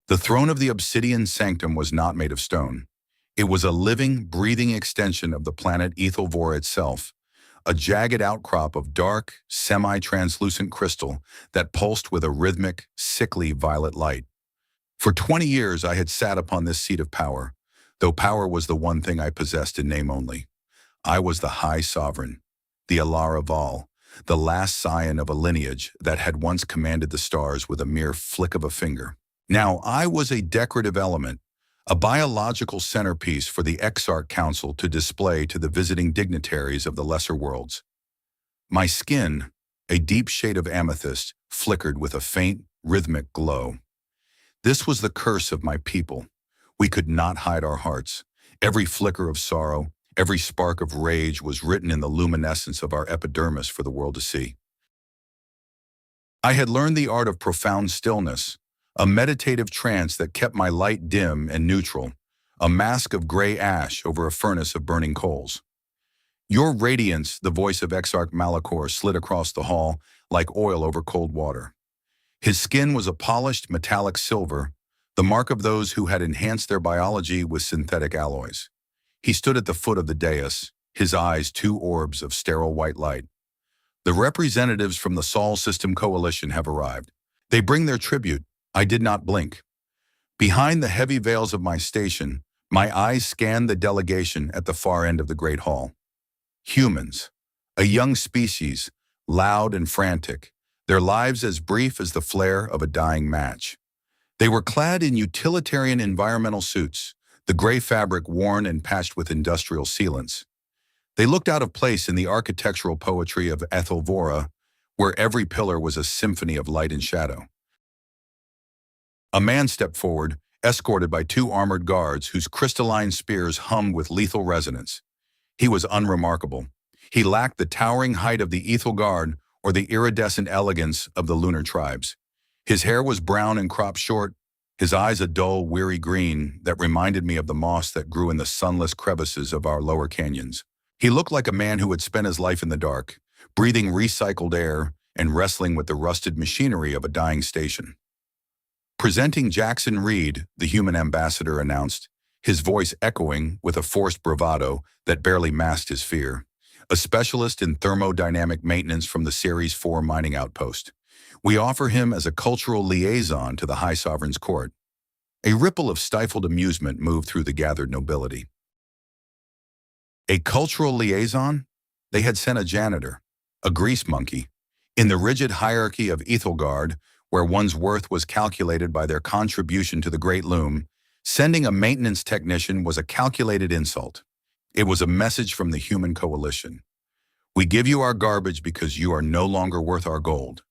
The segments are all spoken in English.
The throne of the obsidian sanctum was not made of stone. It was a living, breathing extension of the planet Ethelvora itself, a jagged outcrop of dark, semi-translucent crystal that pulsed with a rhythmic, sickly violet light. For 20 years I had sat upon this seat of power, though power was the one thing I possessed in name only. I was the High Sovereign, the Alara Val, the last scion of a lineage that had once commanded the stars with a mere flick of a finger. Now I was a decorative element, a biological centerpiece for the Exarch Council to display to the visiting dignitaries of the lesser worlds. My skin, a deep shade of amethyst, flickered with a faint, rhythmic glow. This was the curse of my people. We could not hide our hearts. Every flicker of sorrow, every spark of rage was written in the luminescence of our epidermis for the world to see. I had learned the art of profound stillness, a meditative trance that kept my light dim and neutral, a mask of gray ash over a furnace of burning coals. Your radiance, the voice of Exarch Malachor, slid across the hall like oil over cold water. His skin was a polished metallic silver, the mark of those who had enhanced their biology with synthetic alloys. He stood at the foot of the dais, his eyes two orbs of sterile white light. The representatives from the Sol System Coalition have arrived. They bring their tribute. I did not blink. Behind the heavy veils of my station, my eyes scanned the delegation at the far end of the great hall. Humans, a young species, loud and frantic, their lives as brief as the flare of a dying match. They were clad in utilitarian environmental suits, the gray fabric worn and patched with industrial sealants. They looked out of place in the architectural poetry of Ethelvora, where every pillar was a symphony of light and shadow. A man stepped forward, escorted by two armored guards whose crystalline spears hummed with lethal resonance. He was unremarkable. He lacked the towering height of the Ethel Guard or the iridescent elegance of the lunar tribes. His hair was brown and cropped short, his eyes a dull, weary green that reminded me of the moss that grew in the sunless crevices of our lower canyons. He looked like a man who had spent his life in the dark, breathing recycled air and wrestling with the rusted machinery of a dying station. Presenting Jaxen Reed, the human ambassador announced, his voice echoing with a forced bravado that barely masked his fear. A specialist in thermodynamic maintenance from the Series 4 mining outpost. We offer him as a cultural liaison to the High Sovereign's court. A ripple of stifled amusement moved through the gathered nobility. A cultural liaison? They had sent a janitor, a grease monkey. In the rigid hierarchy of Ethelgard, where one's worth was calculated by their contribution to the Great Loom, sending a maintenance technician was a calculated insult. It was a message from the human coalition. We give you our garbage because you are no longer worth our gold.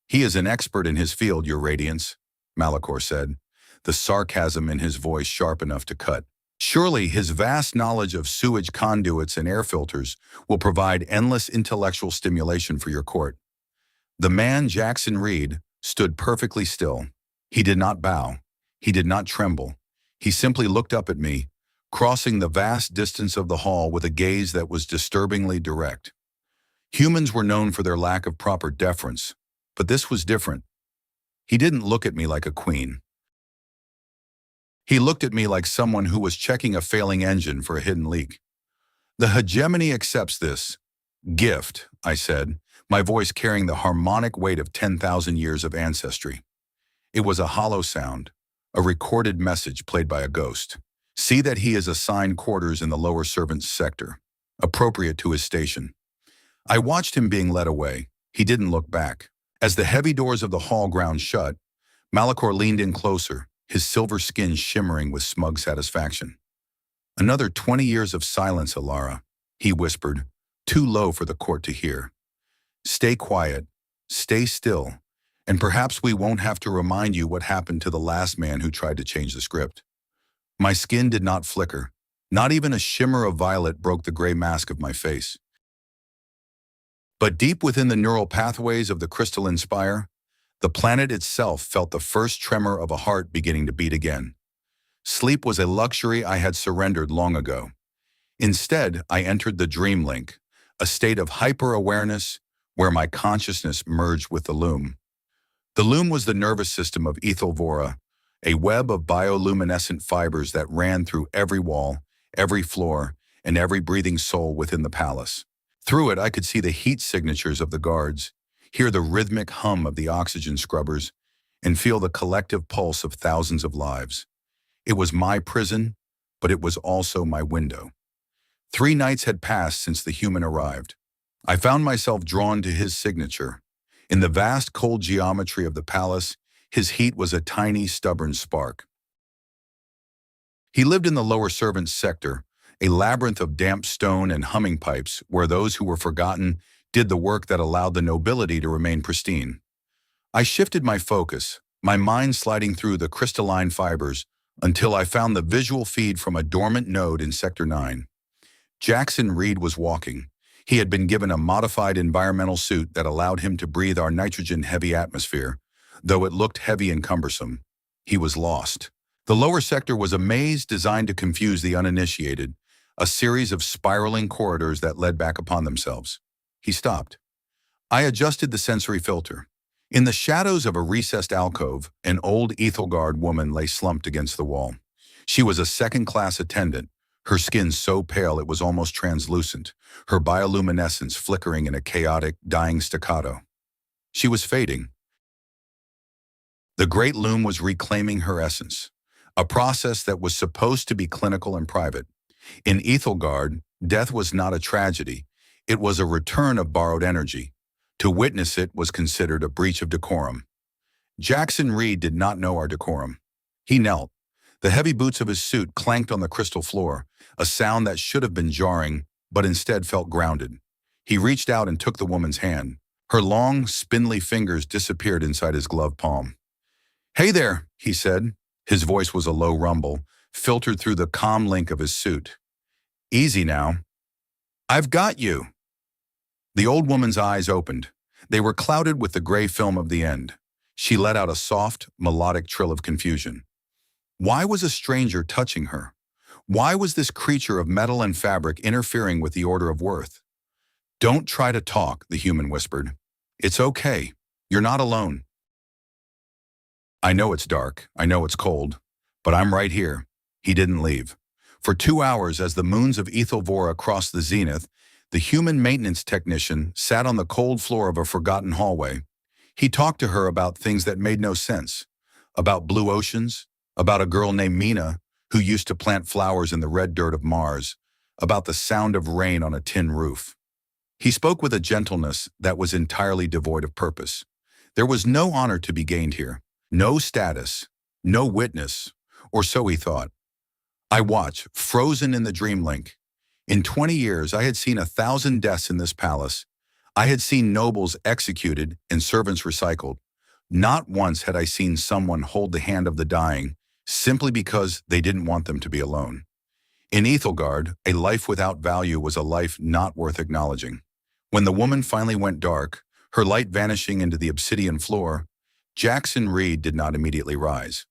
He is an expert in his field, Your Radiance, Malachor said, the sarcasm in his voice sharp enough to cut. Surely his vast knowledge of sewage conduits and air filters will provide endless intellectual stimulation for your court. The man, Jaxen Reed, stood perfectly still. He did not bow. He did not tremble. He simply looked up at me, crossing the vast distance of the hall with a gaze that was disturbingly direct. Humans were known for their lack of proper deference, but this was different. He didn't look at me like a queen. He looked at me like someone who was checking a failing engine for a hidden leak. The hegemony accepts this. Gift, I said, my voice carrying the harmonic weight of 10,000 years of ancestry. It was a hollow sound, a recorded message played by a ghost. See that he is assigned quarters in the lower servants' sector, appropriate to his station. I watched him being led away. He didn't look back. As the heavy doors of the hall ground shut, Malachor leaned in closer, his silver skin shimmering with smug satisfaction. Another 20 years of silence, Alara, he whispered, too low for the court to hear. Stay quiet, stay still, and perhaps we won't have to remind you what happened to the last man who tried to change the script. My skin did not flicker. Not even a shimmer of violet broke the gray mask of my face. But deep within the neural pathways of the crystalline spire, the planet itself felt the first tremor of a heart beginning to beat again. Sleep was a luxury I had surrendered long ago. Instead, I entered the dream link, a state of hyper-awareness where my consciousness merged with the loom. The loom was the nervous system of Ethelvora, a web of bioluminescent fibers that ran through every wall, every floor, and every breathing soul within the palace. Through it, I could see the heat signatures of the guards, hear the rhythmic hum of the oxygen scrubbers, and feel the collective pulse of thousands of lives. It was my prison, but it was also my window. 3 nights had passed since the human arrived. I found myself drawn to his signature. In the vast cold geometry of the palace, his heat was a tiny, stubborn spark. He lived in the lower servants' sector, a labyrinth of damp stone and humming pipes where those who were forgotten did the work that allowed the nobility to remain pristine. I shifted my focus, my mind sliding through the crystalline fibers until I found the visual feed from a dormant node in Sector 9. Jaxen Reed was walking. He had been given a modified environmental suit that allowed him to breathe our nitrogen-heavy atmosphere, though it looked heavy and cumbersome. He was lost. The lower sector was a maze designed to confuse the uninitiated, a series of spiraling corridors that led back upon themselves. He stopped. I adjusted the sensory filter. In the shadows of a recessed alcove, an old Ethelgard woman lay slumped against the wall. She was a second-class attendant, her skin so pale it was almost translucent, her bioluminescence flickering in a chaotic, dying staccato. She was fading. The great loom was reclaiming her essence, a process that was supposed to be clinical and private. In Ethelgard, death was not a tragedy. It was a return of borrowed energy. To witness it was considered a breach of decorum. Jaxen Reed did not know our decorum. He knelt. The heavy boots of his suit clanked on the crystal floor, a sound that should have been jarring, but instead felt grounded. He reached out and took the woman's hand. Her long, spindly fingers disappeared inside his glove palm. "Hey there," he said. His voice was a low rumble, filtered through the calm link of his suit. "Easy now. I've got you." The old woman's eyes opened. They were clouded with the gray film of the end. She let out a soft, melodic trill of confusion. Why was a stranger touching her? Why was this creature of metal and fabric interfering with the order of worth? "Don't try to talk," the human whispered. "It's okay. You're not alone. I know it's dark. I know it's cold. But I'm right here." He didn't leave. For 2 hours, as the moons of Ethelvora crossed the zenith, the human maintenance technician sat on the cold floor of a forgotten hallway. He talked to her about things that made no sense. About blue oceans, about a girl named Mina who used to plant flowers in the red dirt of Mars, about the sound of rain on a tin roof. He spoke with a gentleness that was entirely devoid of purpose. There was no honor to be gained here, no status, no witness, or so he thought. I watched, frozen in the dream link. In 20 years, I had seen 1,000 deaths in this palace. I had seen nobles executed and servants recycled. Not once had I seen someone hold the hand of the dying simply because they didn't want them to be alone. In Ethelgard, a life without value was a life not worth acknowledging. When the woman finally went dark, her light vanishing into the obsidian floor, Jaxen Reed did not immediately rise.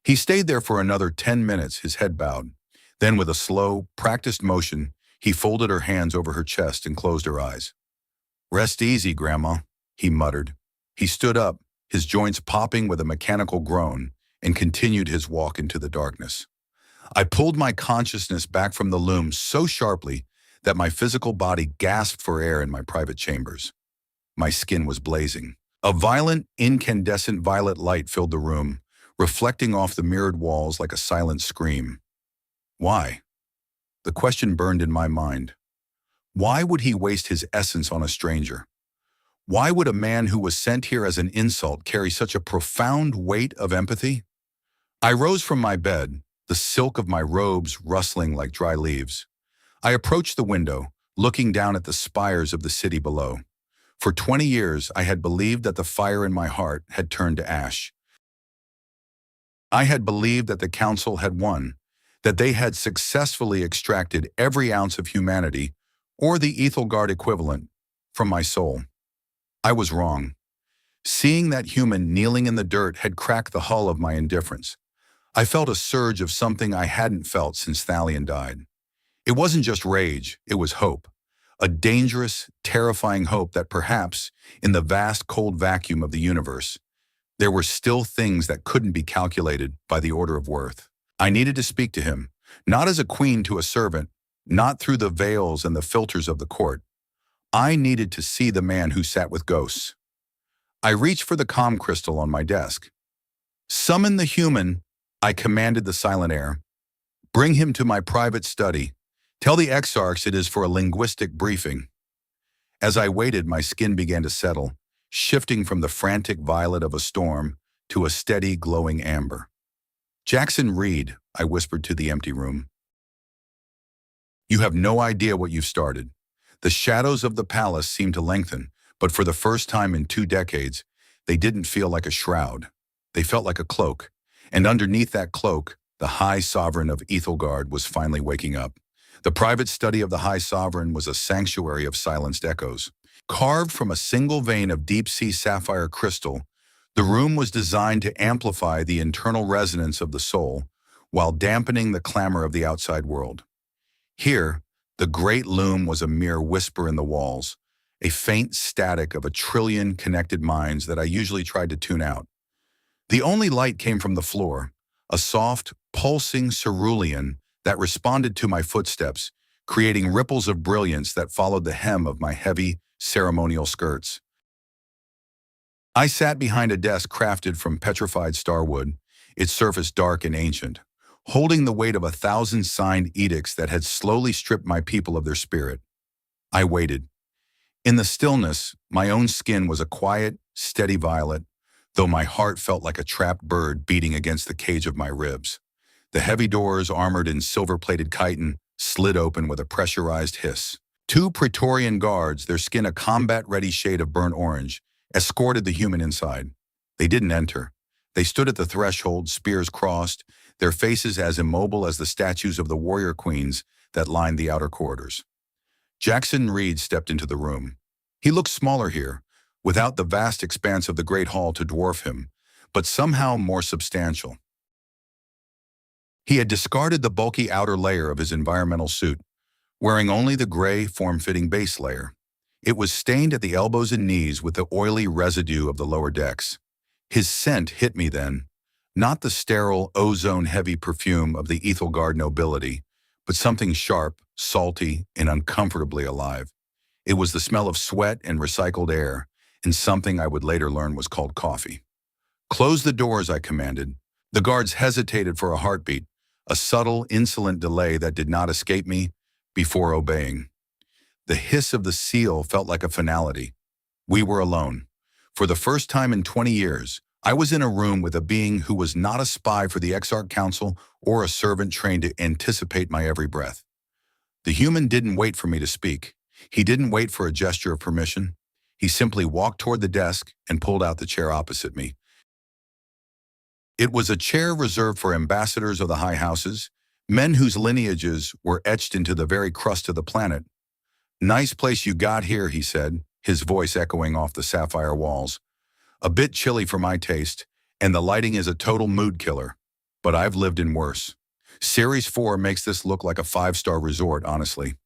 He stayed there for another 10 minutes, his head bowed. Then with a slow, practiced motion, he folded her hands over her chest and closed her eyes. "Rest easy, Grandma," he muttered. He stood up, his joints popping with a mechanical groan, and continued his walk into the darkness. I pulled my consciousness back from the loom so sharply that my physical body gasped for air in my private chambers. My skin was blazing. A violent, incandescent violet light filled the room, reflecting off the mirrored walls like a silent scream. Why? The question burned in my mind. Why would he waste his essence on a stranger? Why would a man who was sent here as an insult carry such a profound weight of empathy? I rose from my bed, the silk of my robes rustling like dry leaves. I approached the window, looking down at the spires of the city below. For 20 years, I had believed that the fire in my heart had turned to ash. I had believed that the council had won, that they had successfully extracted every ounce of humanity, or the Ethelgard equivalent, from my soul. I was wrong. Seeing that human kneeling in the dirt had cracked the hull of my indifference. I felt a surge of something I hadn't felt since Thalion died. It wasn't just rage, it was hope. A dangerous, terrifying hope that perhaps, in the vast cold vacuum of the universe, There were still things that couldn't be calculated by the order of worth. I needed to speak to him, not as a queen to a servant, not through the veils and the filters of the court. I needed to see the man who sat with ghosts. I reached for the comm crystal on my desk. Summon the human, I commanded the silent air. Bring him to my private study. Tell the exarchs it is for a linguistic briefing. As I waited, my skin began to settle, shifting from the frantic violet of a storm to a steady, glowing amber. Jaxen Reed, I whispered to the empty room. You have no idea what you've started. The shadows of the palace seemed to lengthen, but for the first time in 2 decades, they didn't feel like a shroud. They felt like a cloak, and underneath that cloak, the High Sovereign of Ethelgard was finally waking up. The private study of the High Sovereign was a sanctuary of silenced echoes. Carved from a single vein of deep-sea sapphire crystal, the room was designed to amplify the internal resonance of the soul while dampening the clamor of the outside world. Here, the great loom was a mere whisper in the walls, a faint static of 1,000,000,000,000 connected minds that I usually tried to tune out. The only light came from the floor, a soft, pulsing cerulean that responded to my footsteps, creating ripples of brilliance that followed the hem of my heavy, ceremonial skirts. I sat behind a desk crafted from petrified starwood, its surface dark and ancient, holding the weight of 1,000 signed edicts that had slowly stripped my people of their spirit. I waited. In the stillness, my own skin was a quiet, steady violet, though my heart felt like a trapped bird beating against the cage of my ribs. The heavy doors, armored in silver-plated chitin, slid open with a pressurized hiss. 2 Praetorian guards, their skin a combat-ready shade of burnt orange, escorted the human inside. They didn't enter. They stood at the threshold, spears crossed, their faces as immobile as the statues of the warrior queens that lined the outer corridors. Jaxen Reed stepped into the room. He looked smaller here, without the vast expanse of the great hall to dwarf him, but somehow more substantial. He had discarded the bulky outer layer of his environmental suit, wearing only the gray, form-fitting base layer. It was stained at the elbows and knees with the oily residue of the lower decks. His scent hit me then, not the sterile, ozone-heavy perfume of the Ethelgard nobility, but something sharp, salty, and uncomfortably alive. It was the smell of sweat and recycled air, and something I would later learn was called coffee. Close the doors, I commanded. The guards hesitated for a heartbeat, a subtle, insolent delay that did not escape me, before obeying. The hiss of the seal felt like a finality. We were alone. For the first time in 20 years, I was in a room with a being who was not a spy for the Exarch Council or a servant trained to anticipate my every breath. The human didn't wait for me to speak. He didn't wait for a gesture of permission. He simply walked toward the desk and pulled out the chair opposite me. It was a chair reserved for ambassadors of the high houses, men whose lineages were etched into the very crust of the planet. "Nice place you got here," he said, his voice echoing off the sapphire walls. "A bit chilly for my taste, and the lighting is a total mood killer. But I've lived in worse. Series 4 makes this look like a 5-star resort, honestly."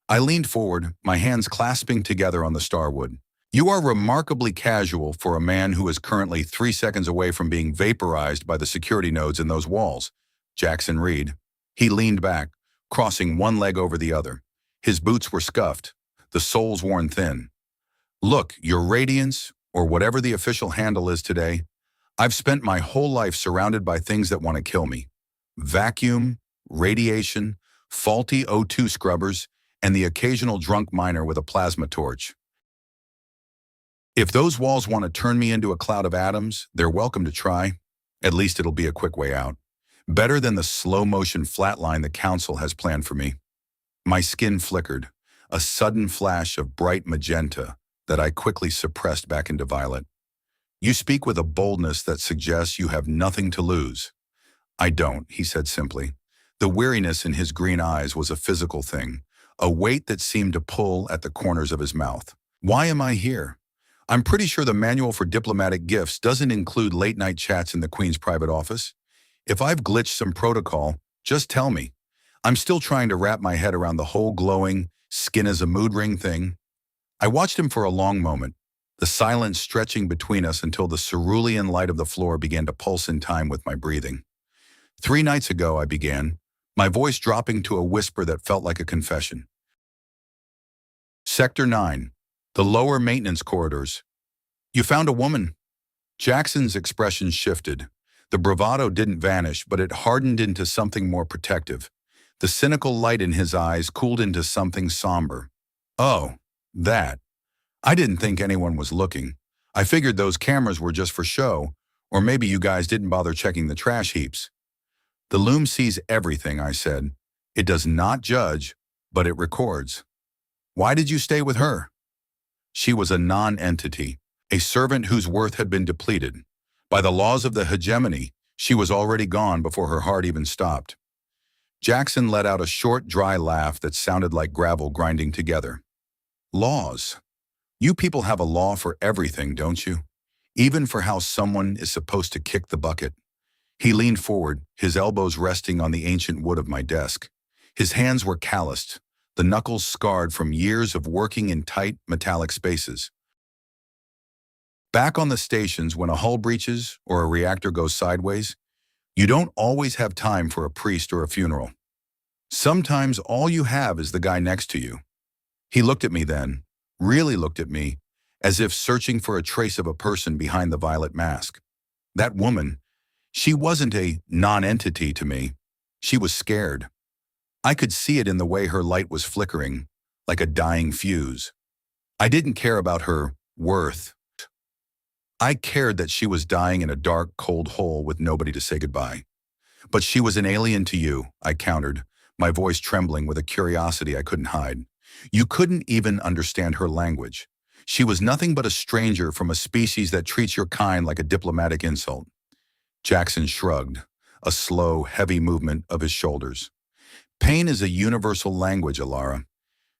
I leaned forward, my hands clasping together on the starwood. "You are remarkably casual for a man who is currently 3 seconds away from being vaporized by the security nodes in those walls." Jaxen Reed. He leaned back, crossing one leg over the other. His boots were scuffed, the soles worn thin. "Look, your radiance, or whatever the official handle is today, I've spent my whole life surrounded by things that want to kill me. Vacuum, radiation, faulty O2 scrubbers, and the occasional drunk miner with a plasma torch. If those walls want to turn me into a cloud of atoms, they're welcome to try. At least it'll be a quick way out. Better than the slow-motion flatline the council has planned for me." My skin flickered, a sudden flash of bright magenta that I quickly suppressed back into violet. "You speak with a boldness that suggests you have nothing to lose." "I don't," he said simply. The weariness in his green eyes was a physical thing, a weight that seemed to pull at the corners of his mouth. "Why am I here? I'm pretty sure the manual for diplomatic gifts doesn't include late-night chats in the Queen's private office. If I've glitched some protocol, just tell me. I'm still trying to wrap my head around the whole glowing, skin as a mood ring thing." I watched him for a long moment, the silence stretching between us until the cerulean light of the floor began to pulse in time with my breathing. 3 nights ago, I began, my voice dropping to a whisper that felt like a confession. Sector 9, the lower maintenance corridors. You found a woman. Jaxen's expression shifted. The bravado didn't vanish, but it hardened into something more protective. The cynical light in his eyes cooled into something somber. Oh, that. I didn't think anyone was looking. I figured those cameras were just for show, or maybe you guys didn't bother checking the trash heaps. The loom sees everything, I said. It does not judge, but it records. Why did you stay with her? She was a non-entity, a servant whose worth had been depleted. By the laws of the hegemony, she was already gone before her heart even stopped. Jaxen let out a short, dry laugh that sounded like gravel grinding together. Laws. You people have a law for everything, don't you? Even for how someone is supposed to kick the bucket. He leaned forward, his elbows resting on the ancient wood of my desk. His hands were calloused, the knuckles scarred from years of working in tight, metallic spaces. Back on the stations, when a hull breaches or a reactor goes sideways, you don't always have time for a priest or a funeral. Sometimes all you have is the guy next to you. He looked at me then, really looked at me, as if searching for a trace of a person behind the violet mask. That woman, she wasn't a non-entity to me. She was scared. I could see it in the way her light was flickering, like a dying fuse. I didn't care about her worth. I cared that she was dying in a dark, cold hole with nobody to say goodbye. But she was an alien to you, I countered, my voice trembling with a curiosity I couldn't hide. You couldn't even understand her language. She was nothing but a stranger from a species that treats your kind like a diplomatic insult. Jaxen shrugged, a slow, heavy movement of his shoulders. Pain is a universal language, Alara.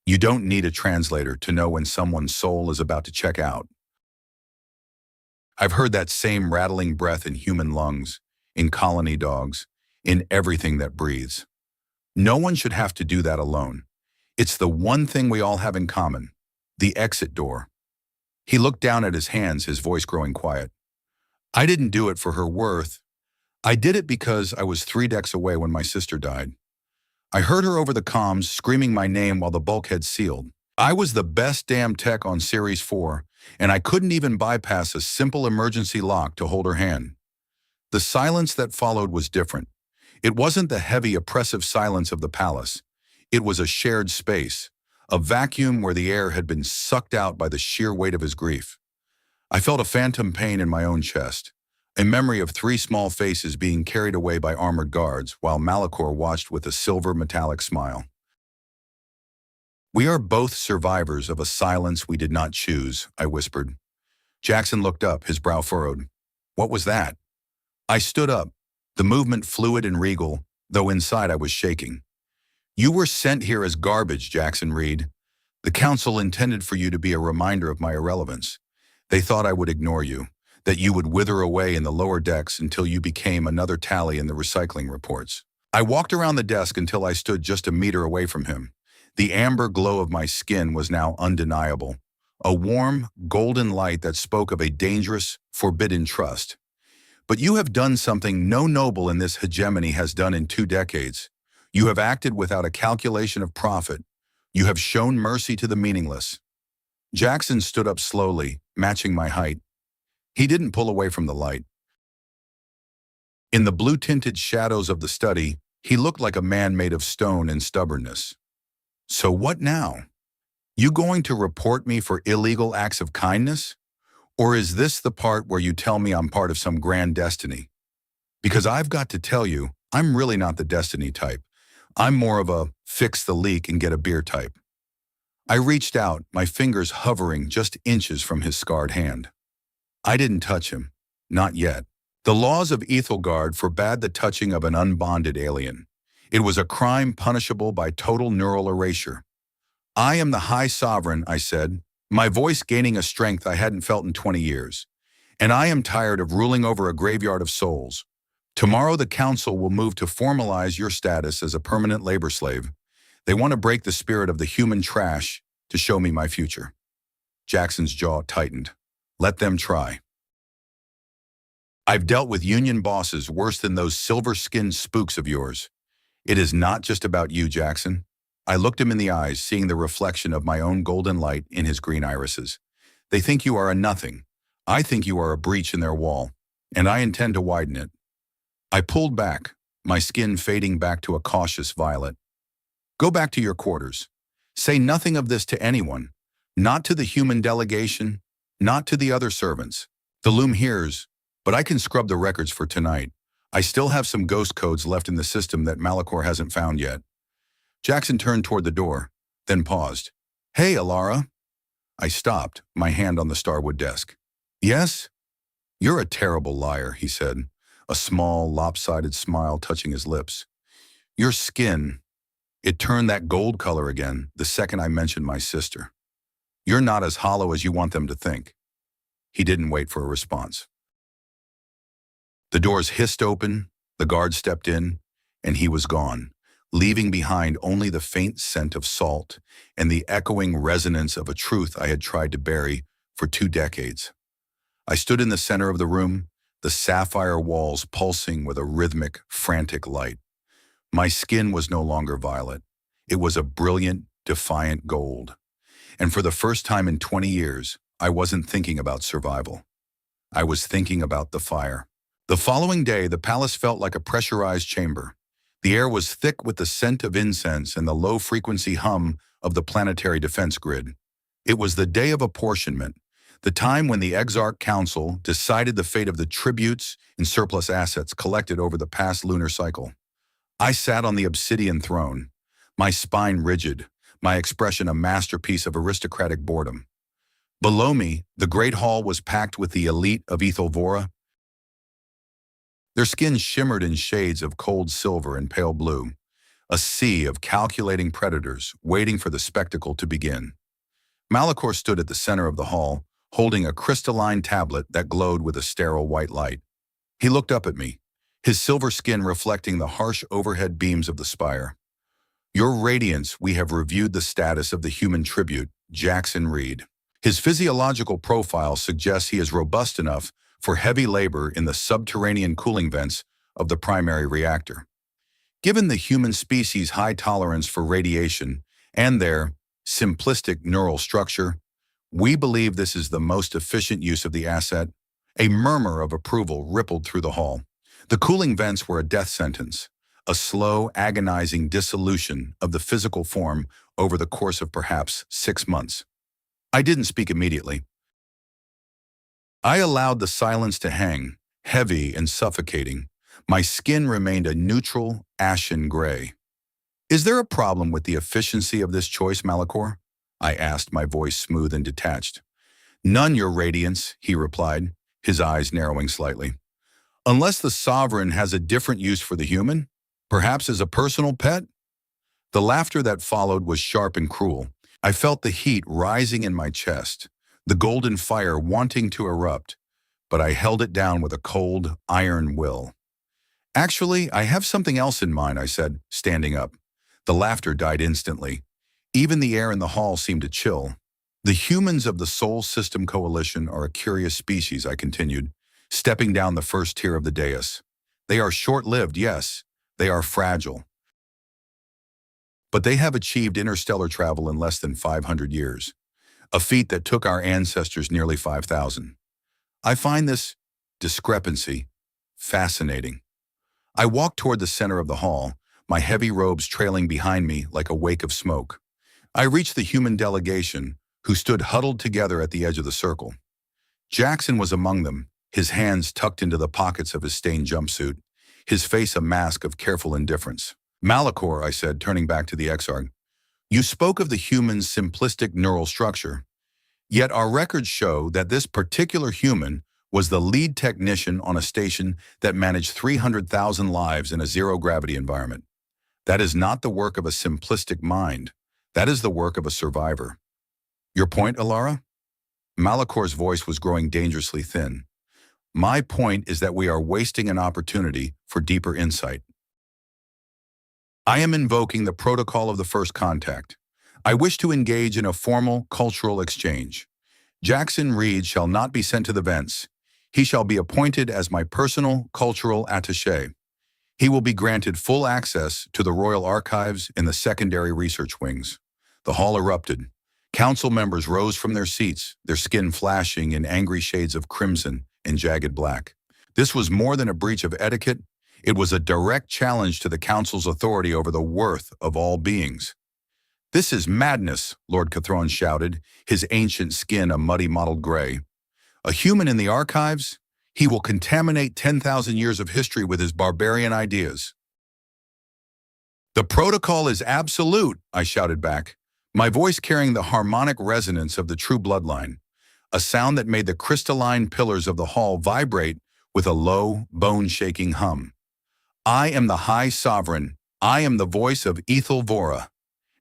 You don't need a translator to know when someone's soul is about to check out. I've heard that same rattling breath in human lungs, in colony dogs, in everything that breathes. No one should have to do that alone. It's the one thing we all have in common, the exit door. He looked down at his hands, his voice growing quiet. I didn't do it for her worth. I did it because I was 3 decks away when my sister died. I heard her over the comms screaming my name while the bulkhead sealed. I was the best damn tech on Series 4, and I couldn't even bypass a simple emergency lock to hold her hand. The silence that followed was different. It wasn't the heavy, oppressive silence of the palace. It was a shared space, a vacuum where the air had been sucked out by the sheer weight of his grief. I felt a phantom pain in my own chest, a memory of 3 small faces being carried away by armored guards while Malachor watched with a silver metallic smile. We are both survivors of a silence we did not choose, I whispered. Jaxen looked up, his brow furrowed. What was that? I stood up, the movement fluid and regal, though inside I was shaking. You were sent here as garbage, Jaxen Reed. The council intended for you to be a reminder of my irrelevance. They thought I would ignore you, that you would wither away in the lower decks until you became another tally in the recycling reports. I walked around the desk until I stood just a meter away from him. The amber glow of my skin was now undeniable, a warm, golden light that spoke of a dangerous, forbidden trust. But you have done something no noble in this hegemony has done in 2 decades. You have acted without a calculation of profit. You have shown mercy to the meaningless. Jaxen stood up slowly, matching my height. He didn't pull away from the light. In the blue-tinted shadows of the study, he looked like a man made of stone and stubbornness. So what now? You going to report me for illegal acts of kindness? Or is this the part where you tell me I'm part of some grand destiny? Because I've got to tell you, I'm really not the destiny type. I'm more of a fix the leak and get a beer type. I reached out, my fingers hovering just inches from his scarred hand. I didn't touch him. Not yet. The laws of Ethelgard forbade the touching of an unbonded alien. It was a crime punishable by total neural erasure. I am the High Sovereign, I said, my voice gaining a strength I hadn't felt in 20 years. And I am tired of ruling over a graveyard of souls. Tomorrow the council will move to formalize your status as a permanent labor slave. They want to break the spirit of the human trash to show me my future. Jackson's jaw tightened. Let them try. I've dealt with union bosses worse than those silver-skinned spooks of yours. It is not just about you, Jaxen. I looked him in the eyes, seeing the reflection of my own golden light in his green irises. They think you are a nothing. I think you are a breach in their wall, and I intend to widen it. I pulled back, my skin fading back to a cautious violet. Go back to your quarters. Say nothing of this to anyone, not to the human delegation, not to the other servants. The loom hears, but I can scrub the records for tonight. I still have some ghost codes left in the system that Malachor hasn't found yet. Jaxen turned toward the door, then paused. Hey, Alara. I stopped, my hand on the starwood desk. Yes? You're a terrible liar, he said, a small, lopsided smile touching his lips. Your skin, it turned that gold color again the second I mentioned my sister. You're not as hollow as you want them to think. He didn't wait for a response. The doors hissed open, the guard stepped in, and he was gone, leaving behind only the faint scent of salt and the echoing resonance of a truth I had tried to bury for 2 decades. I stood in the center of the room, the sapphire walls pulsing with a rhythmic, frantic light. My skin was no longer violet. It was a brilliant, defiant gold. And for the first time in 20 years, I wasn't thinking about survival. I was thinking about the fire. The following day, the palace felt like a pressurized chamber. The air was thick with the scent of incense and the low-frequency hum of the planetary defense grid. It was the day of apportionment, the time when the Exarch Council decided the fate of the tributes and surplus assets collected over the past lunar cycle. I sat on the obsidian throne, my spine rigid, my expression a masterpiece of aristocratic boredom. Below me, the great hall was packed with the elite of Ethelvora. Their skins shimmered in shades of cold silver and pale blue, a sea of calculating predators waiting for the spectacle to begin. Malachor stood at the center of the hall, holding a crystalline tablet that glowed with a sterile white light. He looked up at me, his silver skin reflecting the harsh overhead beams of the spire. Your Radiance, we have reviewed the status of the human tribute, Jaxen Reed. His physiological profile suggests he is robust enough for heavy labor in the subterranean cooling vents of the primary reactor. Given the human species' high tolerance for radiation and their simplistic neural structure, we believe this is the most efficient use of the asset. A murmur of approval rippled through the hall. The cooling vents were a death sentence, a slow, agonizing dissolution of the physical form over the course of perhaps 6 months. I didn't speak immediately. I allowed the silence to hang, heavy and suffocating. My skin remained a neutral, ashen gray. Is there a problem with the efficiency of this choice, Malachor? I asked, my voice smooth and detached. None, Your Radiance, he replied, his eyes narrowing slightly. Unless the sovereign has a different use for the human, perhaps as a personal pet? The laughter that followed was sharp and cruel. I felt the heat rising in my chest, the golden fire wanting to erupt, but I held it down with a cold, iron will. Actually, I have something else in mind, I said, standing up. The laughter died instantly. Even the air in the hall seemed to chill. The humans of the Sol System Coalition are a curious species, I continued, stepping down the first tier of the dais. They are short-lived, yes. They are fragile. But they have achieved interstellar travel in less than 500 years, a feat that took our ancestors nearly 5,000. I find this discrepancy fascinating. I walked toward the center of the hall, my heavy robes trailing behind me like a wake of smoke. I reached the human delegation, who stood huddled together at the edge of the circle. Jaxen was among them, his hands tucked into the pockets of his stained jumpsuit, his face a mask of careful indifference. Malachor, I said, turning back to the Exarch, you spoke of the human's simplistic neural structure. Yet our records show that this particular human was the lead technician on a station that managed 300,000 lives in a zero-gravity environment. That is not the work of a simplistic mind. That is the work of a survivor. Your point, Alara? Malachor's voice was growing dangerously thin. My point is that we are wasting an opportunity for deeper insight. I am invoking the protocol of the first contact. I wish to engage in a formal cultural exchange. Jaxen Reed shall not be sent to the vents. He shall be appointed as my personal cultural attaché. He will be granted full access to the Royal Archives in the secondary research wings. The hall erupted. Council members rose from their seats, their skin flashing in angry shades of crimson and jagged black. This was more than a breach of etiquette. It was a direct challenge to the council's authority over the worth of all beings. "This is madness," Lord Cathron shouted, his ancient skin a muddy mottled gray. "A human in the archives? He will contaminate 10,000 years of history with his barbarian ideas." "The protocol is absolute," I shouted back, my voice carrying the harmonic resonance of the true bloodline, a sound that made the crystalline pillars of the hall vibrate with a low, bone-shaking hum. "I am the High Sovereign. I am the voice of Ethel Vora.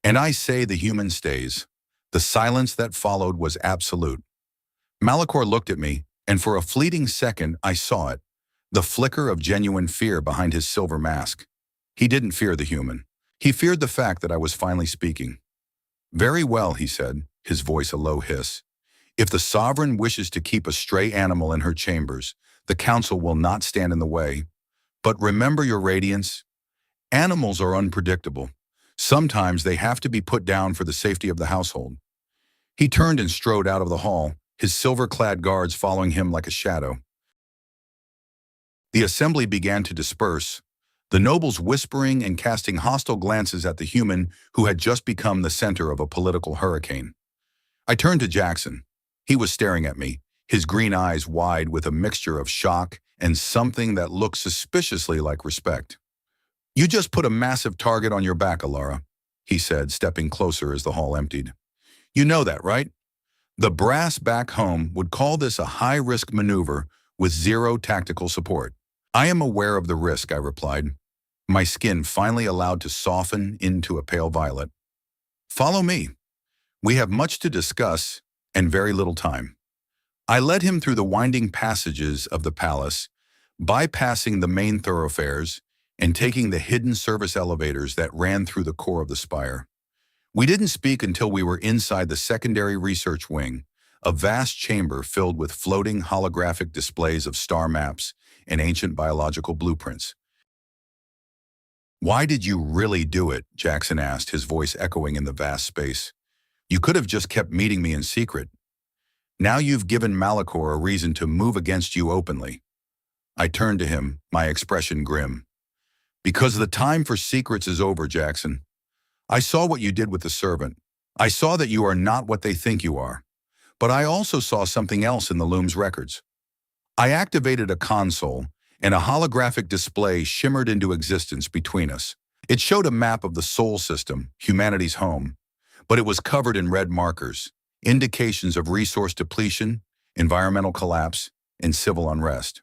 And I say the human stays." The silence that followed was absolute. Malachor looked at me, and for a fleeting second I saw it, the flicker of genuine fear behind his silver mask. He didn't fear the human. He feared the fact that I was finally speaking. "Very well," he said, his voice a low hiss. "If the sovereign wishes to keep a stray animal in her chambers, the council will not stand in the way. But remember, your radiance, animals are unpredictable. Sometimes they have to be put down for the safety of the household." He turned and strode out of the hall, his silver-clad guards following him like a shadow. The assembly began to disperse, the nobles whispering and casting hostile glances at the human who had just become the center of a political hurricane. I turned to Jaxen. He was staring at me, his green eyes wide with a mixture of shock and something that looked suspiciously like respect. "You just put a massive target on your back, Alara," he said, stepping closer as the hall emptied. "You know that, right? The brass back home would call this a high-risk maneuver with zero tactical support." "I am aware of the risk," I replied, my skin finally allowed to soften into a pale violet. "Follow me. We have much to discuss and very little time." I led him through the winding passages of the palace, bypassing the main thoroughfares and taking the hidden service elevators that ran through the core of the spire. We didn't speak until we were inside the secondary research wing, a vast chamber filled with floating holographic displays of star maps and ancient biological blueprints. "Why did you really do it?" Jaxen asked, his voice echoing in the vast space. "You could have just kept meeting me in secret. Now you've given Malachor a reason to move against you openly." I turned to him, my expression grim. "Because the time for secrets is over, Jaxen. I saw what you did with the servant. I saw that you are not what they think you are. But I also saw something else in the Loom's records. I activated a console, and a holographic display shimmered into existence between us. It showed a map of the Sol system, humanity's home, but it was covered in red markers, indications of resource depletion, environmental collapse, and civil unrest.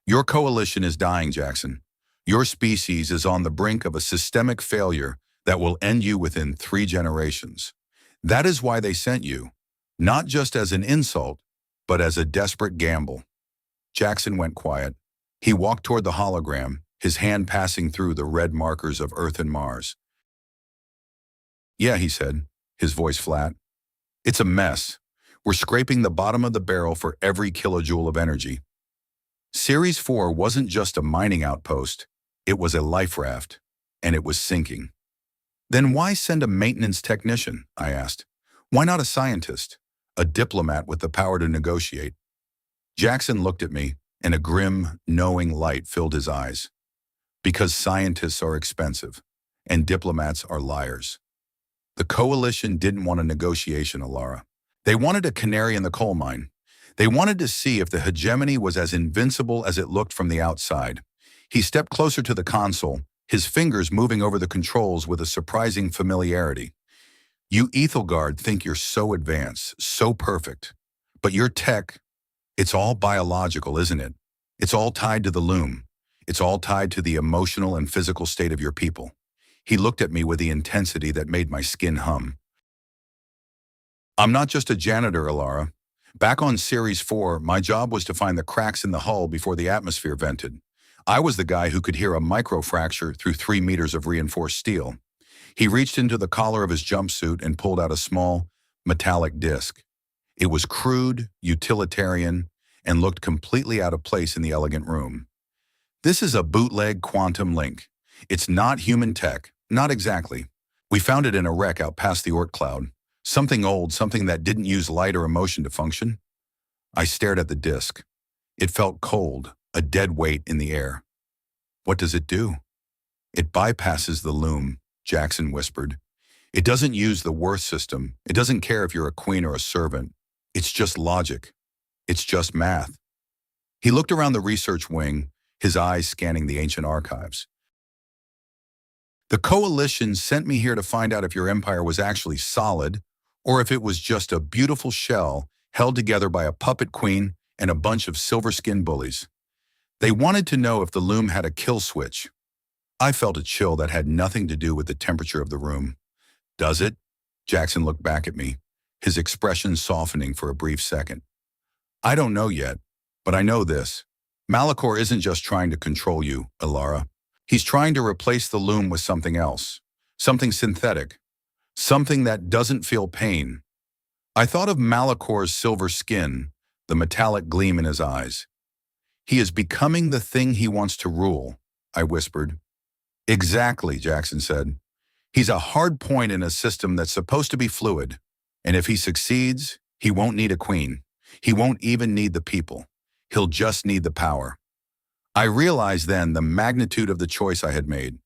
Your coalition is dying, Jaxen. Your species is on the brink of a systemic failure that will end you within 3 generations. That is why they sent you, not just as an insult, but as a desperate gamble." Jaxen went quiet. He walked toward the hologram, his hand passing through the red markers of Earth and Mars. "Yeah," he said, his voice flat. "It's a mess. We're scraping the bottom of the barrel for every kilojoule of energy. Series 4 wasn't just a mining outpost, it was a life raft, and it was sinking." "Then why send a maintenance technician?" I asked. "Why not a scientist, a diplomat with the power to negotiate?" Jaxen looked at me, and a grim, knowing light filled his eyes. "Because scientists are expensive, and diplomats are liars. The coalition didn't want a negotiation, Alara. They wanted a canary in the coal mine. They wanted to see if the hegemony was as invincible as it looked from the outside." He stepped closer to the console, his fingers moving over the controls with a surprising familiarity. "You Ethelgard think you're so advanced, so perfect. But your tech, it's all biological, isn't it? It's all tied to the loom. It's all tied to the emotional and physical state of your people." He looked at me with the intensity that made my skin hum. "I'm not just a janitor, Alara. Back on Series 4, my job was to find the cracks in the hull before the atmosphere vented. I was the guy who could hear a microfracture through 3 meters of reinforced steel." He reached into the collar of his jumpsuit and pulled out a small, metallic disc. It was crude, utilitarian, and looked completely out of place in the elegant room. This is a bootleg quantum link. It's not human tech, not exactly. We found it in a wreck out past the Oort cloud. Something old, something that didn't use light or emotion to function. I stared at the disk. It felt cold, a dead weight in the air. What does it do? It bypasses the loom, Jaxen whispered. It doesn't use the worth system. It doesn't care if you're a queen or a servant. It's just logic. It's just math. He looked around the research wing, his eyes scanning the ancient archives. The coalition sent me here to find out if your empire was actually solid, or if it was just a beautiful shell held together by a puppet queen and a bunch of silver-skinned bullies. They wanted to know if the loom had a kill switch. I felt a chill that had nothing to do with the temperature of the room. Does it? Jaxen looked back at me, his expression softening for a brief second. I don't know yet, but I know this. Malachor isn't just trying to control you, Ilara. He's trying to replace the loom with something else, something synthetic, something that doesn't feel pain. I thought of Malachor's silver skin, the metallic gleam in his eyes. He is becoming the thing he wants to rule, I whispered. Exactly, Jaxen said. He's a hard point in a system that's supposed to be fluid, and if he succeeds, he won't need a queen. He won't even need the people. He'll just need the power. I realized then the magnitude of the choice I had made.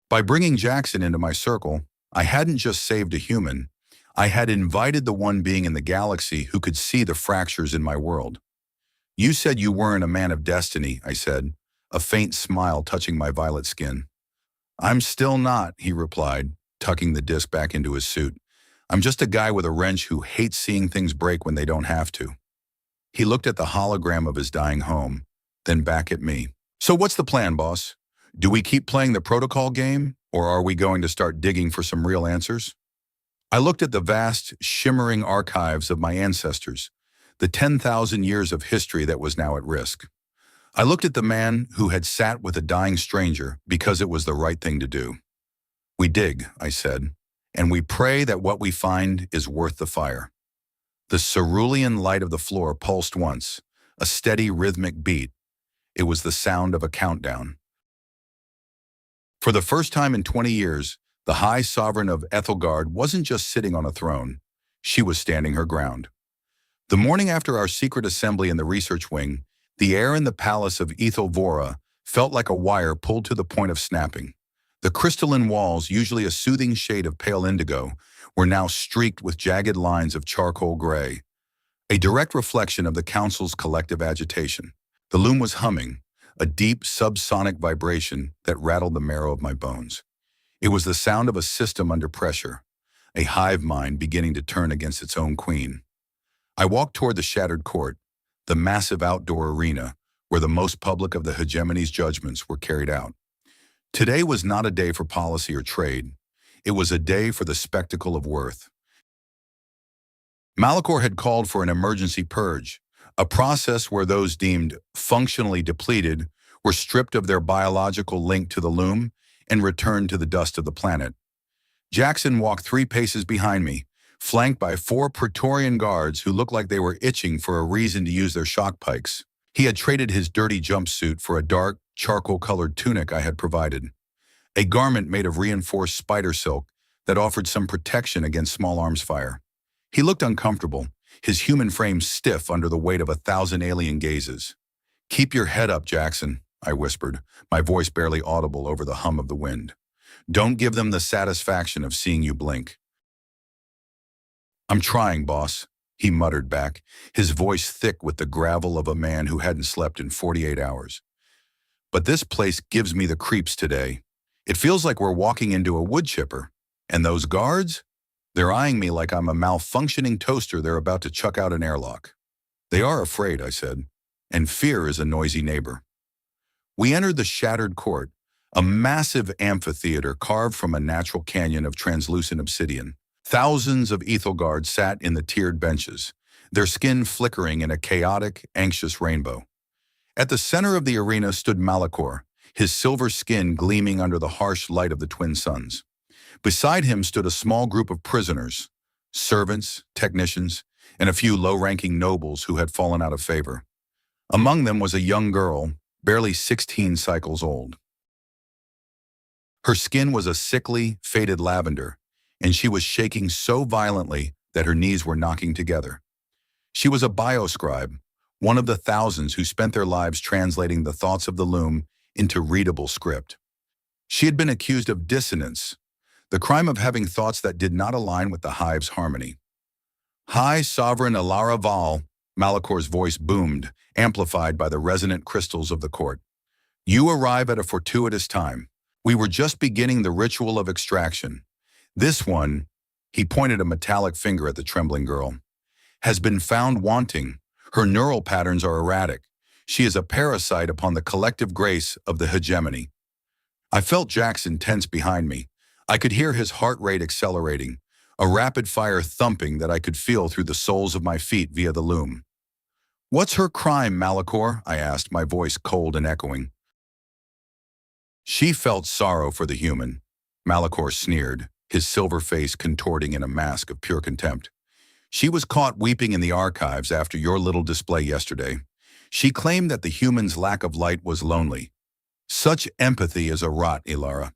By bringing Jaxen into my circle, I hadn't just saved a human. I had invited the one being in the galaxy who could see the fractures in my world. You said you weren't a man of destiny, I said, a faint smile touching my violet skin. I'm still not, he replied, tucking the disc back into his suit. I'm just a guy with a wrench who hates seeing things break when they don't have to. He looked at the hologram of his dying home, then back at me. So what's the plan, boss? Do we keep playing the protocol game, or are we going to start digging for some real answers? I looked at the vast, shimmering archives of my ancestors, the 10,000 years of history that was now at risk. I looked at the man who had sat with a dying stranger because it was the right thing to do. We dig, I said, and we pray that what we find is worth the fire. The cerulean light of the floor pulsed once, a steady rhythmic beat. It was the sound of a countdown. For the first time in 20 years, the High Sovereign of Ethelgard wasn't just sitting on a throne. She was standing her ground. The morning after our secret assembly in the research wing, the air in the palace of Ethelvora felt like a wire pulled to the point of snapping. The crystalline walls, usually a soothing shade of pale indigo, were now streaked with jagged lines of charcoal gray, a direct reflection of the council's collective agitation. The loom was humming, a deep subsonic vibration that rattled the marrow of my bones. It was the sound of a system under pressure, a hive mind beginning to turn against its own queen. I walked toward the shattered court, the massive outdoor arena where the most public of the hegemony's judgments were carried out. Today was not a day for policy or trade. It was a day for the spectacle of worth. Malachor had called for an emergency purge, a process where those deemed functionally depleted were stripped of their biological link to the loom and returned to the dust of the planet. Jaxen walked 3 paces behind me, flanked by 4 Praetorian guards who looked like they were itching for a reason to use their shock pikes. He had traded his dirty jumpsuit for a dark, charcoal-colored tunic I had provided, a garment made of reinforced spider silk that offered some protection against small arms fire. He looked uncomfortable, his human frame stiff under the weight of 1,000 alien gazes. "Keep your head up, Jaxen," I whispered, my voice barely audible over the hum of the wind. "Don't give them the satisfaction of seeing you blink." "I'm trying, boss," he muttered back, his voice thick with the gravel of a man who hadn't slept in 48 hours. "But this place gives me the creeps today. It feels like we're walking into a wood chipper. And those guards? They're eyeing me like I'm a malfunctioning toaster they're about to chuck out an airlock." "They are afraid," I said, "and fear is a noisy neighbor." We entered the shattered court, a massive amphitheater carved from a natural canyon of translucent obsidian. Thousands of Ethelguards sat in the tiered benches, their skin flickering in a chaotic, anxious rainbow. At the center of the arena stood Malachor, his silver skin gleaming under the harsh light of the twin suns. Beside him stood a small group of prisoners, servants, technicians, and a few low-ranking nobles who had fallen out of favor. Among them was a young girl, barely 16 cycles old. Her skin was a sickly, faded lavender, and she was shaking so violently that her knees were knocking together. She was a bioscribe, one of the thousands who spent their lives translating the thoughts of the loom into readable script. She had been accused of dissonance, the crime of having thoughts that did not align with the hive's harmony. "High Sovereign Alara Val," Malakor's voice boomed, amplified by the resonant crystals of the court. "You arrive at a fortuitous time. We were just beginning the ritual of extraction. This one," he pointed a metallic finger at the trembling girl, "has been found wanting. Her neural patterns are erratic. She is a parasite upon the collective grace of the hegemony." I felt Jaxen tense behind me. I could hear his heart rate accelerating, a rapid-fire thumping that I could feel through the soles of my feet via the loom. "What's her crime, Malakor?" I asked, my voice cold and echoing. "She felt sorrow for the human," Malakor sneered, his silver face contorting in a mask of pure contempt. "She was caught weeping in the archives after your little display yesterday. She claimed that the human's lack of light was lonely. Such empathy is a rot, Ilara.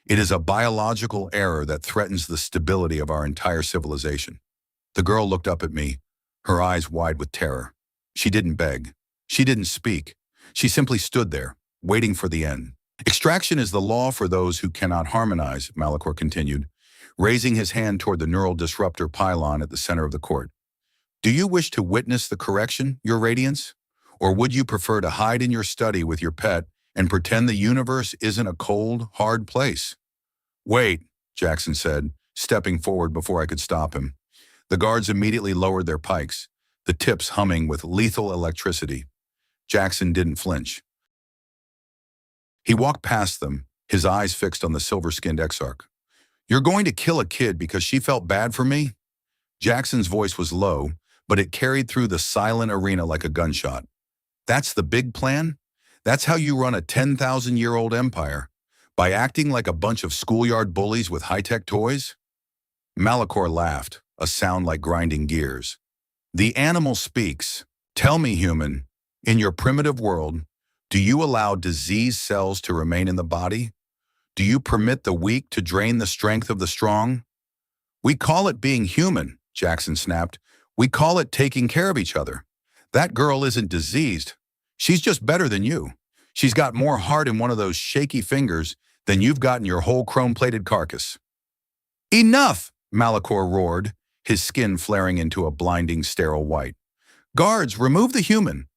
It is a biological error that threatens the stability of our entire civilization." The girl looked up at me, her eyes wide with terror. She didn't beg. She didn't speak. She simply stood there, waiting for the end. "Extraction is the law for those who cannot harmonize," Malakor continued, raising his hand toward the neural disruptor pylon at the center of the court. "Do you wish to witness the correction, Your Radiance? Or would you prefer to hide in your study with your pet and pretend the universe isn't a cold, hard place?" "Wait," Jaxen said, stepping forward before I could stop him. The guards immediately lowered their pikes, the tips humming with lethal electricity. Jaxen didn't flinch. He walked past them, his eyes fixed on the silver-skinned exarch. "You're going to kill a kid because she felt bad for me?" Jaxen's voice was low, but it carried through the silent arena like a gunshot. "That's the big plan? That's how you run a 10,000-year-old empire? By acting like a bunch of schoolyard bullies with high-tech toys?" Malakor laughed, a sound like grinding gears. "The animal speaks. Tell me, human, in your primitive world, do you allow diseased cells to remain in the body? Do you permit the weak to drain the strength of the strong?" "We call it being human," Jaxen snapped. "We call it taking care of each other. That girl isn't diseased. She's just better than you. She's got more heart in one of those shaky fingers than you've got in your whole chrome-plated carcass." "Enough!" Malakor roared, his skin flaring into a blinding, sterile white. "Guards, remove the human.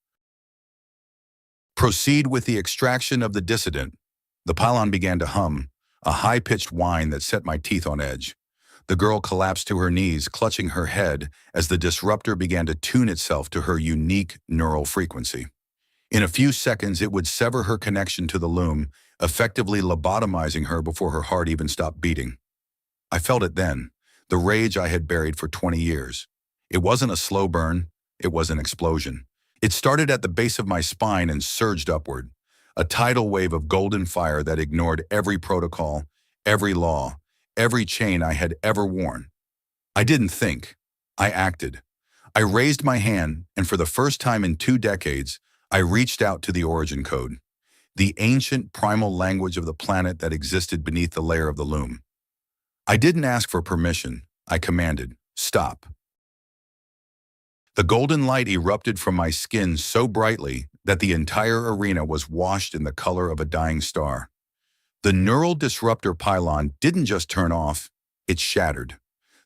Proceed with the extraction of the dissident." The pylon began to hum, a high-pitched whine that set my teeth on edge. The girl collapsed to her knees, clutching her head as the disruptor began to tune itself to her unique neural frequency. In a few seconds, it would sever her connection to the loom, effectively lobotomizing her before her heart even stopped beating. I felt it then, the rage I had buried for 20 years. It wasn't a slow burn, it was an explosion. It started at the base of my spine and surged upward, a tidal wave of golden fire that ignored every protocol, every law, every chain I had ever worn. I didn't think. I acted. I raised my hand, and for the first time in 2 decades, I reached out to the origin code, the ancient primal language of the planet that existed beneath the layer of the loom. I didn't ask for permission. I commanded, "Stop." The golden light erupted from my skin so brightly that the entire arena was washed in the color of a dying star. The neural disruptor pylon didn't just turn off, it shattered.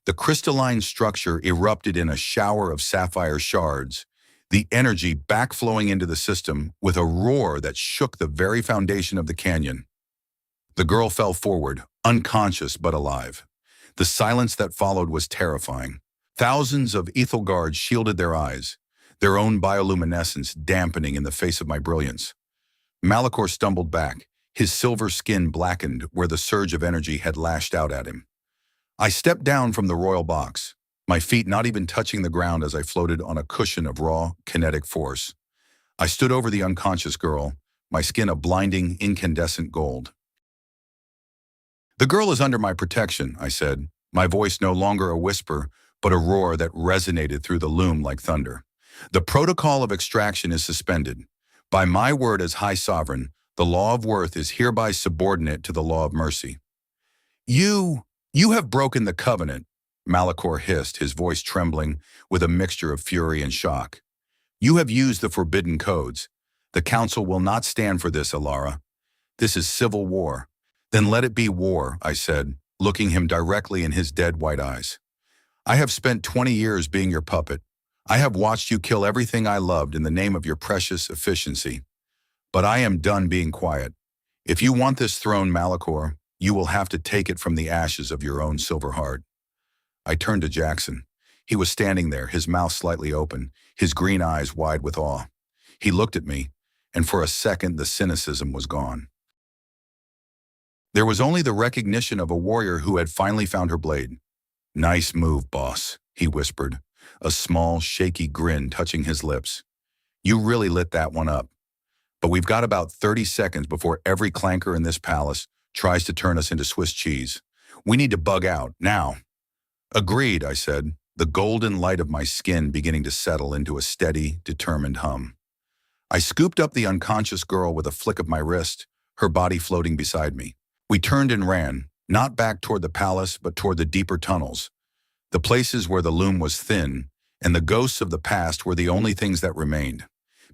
The crystalline structure erupted in a shower of sapphire shards, the energy backflowing into the system with a roar that shook the very foundation of the canyon. The girl fell forward, unconscious but alive. The silence that followed was terrifying. Thousands of ethel guards shielded their eyes, their own bioluminescence dampening in the face of my brilliance. Malakor stumbled back, his silver skin blackened where the surge of energy had lashed out at him. I stepped down from the royal box, my feet not even touching the ground as I floated on a cushion of raw, kinetic force. I stood over the unconscious girl, my skin a blinding, incandescent gold. "The girl is under my protection," I said, my voice no longer a whisper, but a roar that resonated through the loom like thunder. The protocol of extraction is suspended. By my word as High Sovereign, the law of worth is hereby subordinate to the law of mercy. You have broken the covenant, Malachor hissed, his voice trembling with a mixture of fury and shock. You have used the forbidden codes. The council will not stand for this, Alara. This is civil war. Then let it be war, I said, looking him directly in his dead white eyes. I have spent 20 years being your puppet. I have watched you kill everything I loved in the name of your precious efficiency. But I am done being quiet. If you want this throne, Malachor, you will have to take it from the ashes of your own silver heart. I turned to Jaxen. He was standing there, his mouth slightly open, his green eyes wide with awe. He looked at me, and for a second the cynicism was gone. There was only the recognition of a warrior who had finally found her blade. Nice move, boss, he whispered, a small, shaky grin touching his lips. You really lit that one up. But we've got about 30 seconds before every clanker in this palace tries to turn us into Swiss cheese. We need to bug out, now. Agreed, I said, the golden light of my skin beginning to settle into a steady, determined hum. I scooped up the unconscious girl with a flick of my wrist, her body floating beside me. We turned and ran, not back toward the palace, but toward the deeper tunnels, the places where the loom was thin, and the ghosts of the past were the only things that remained.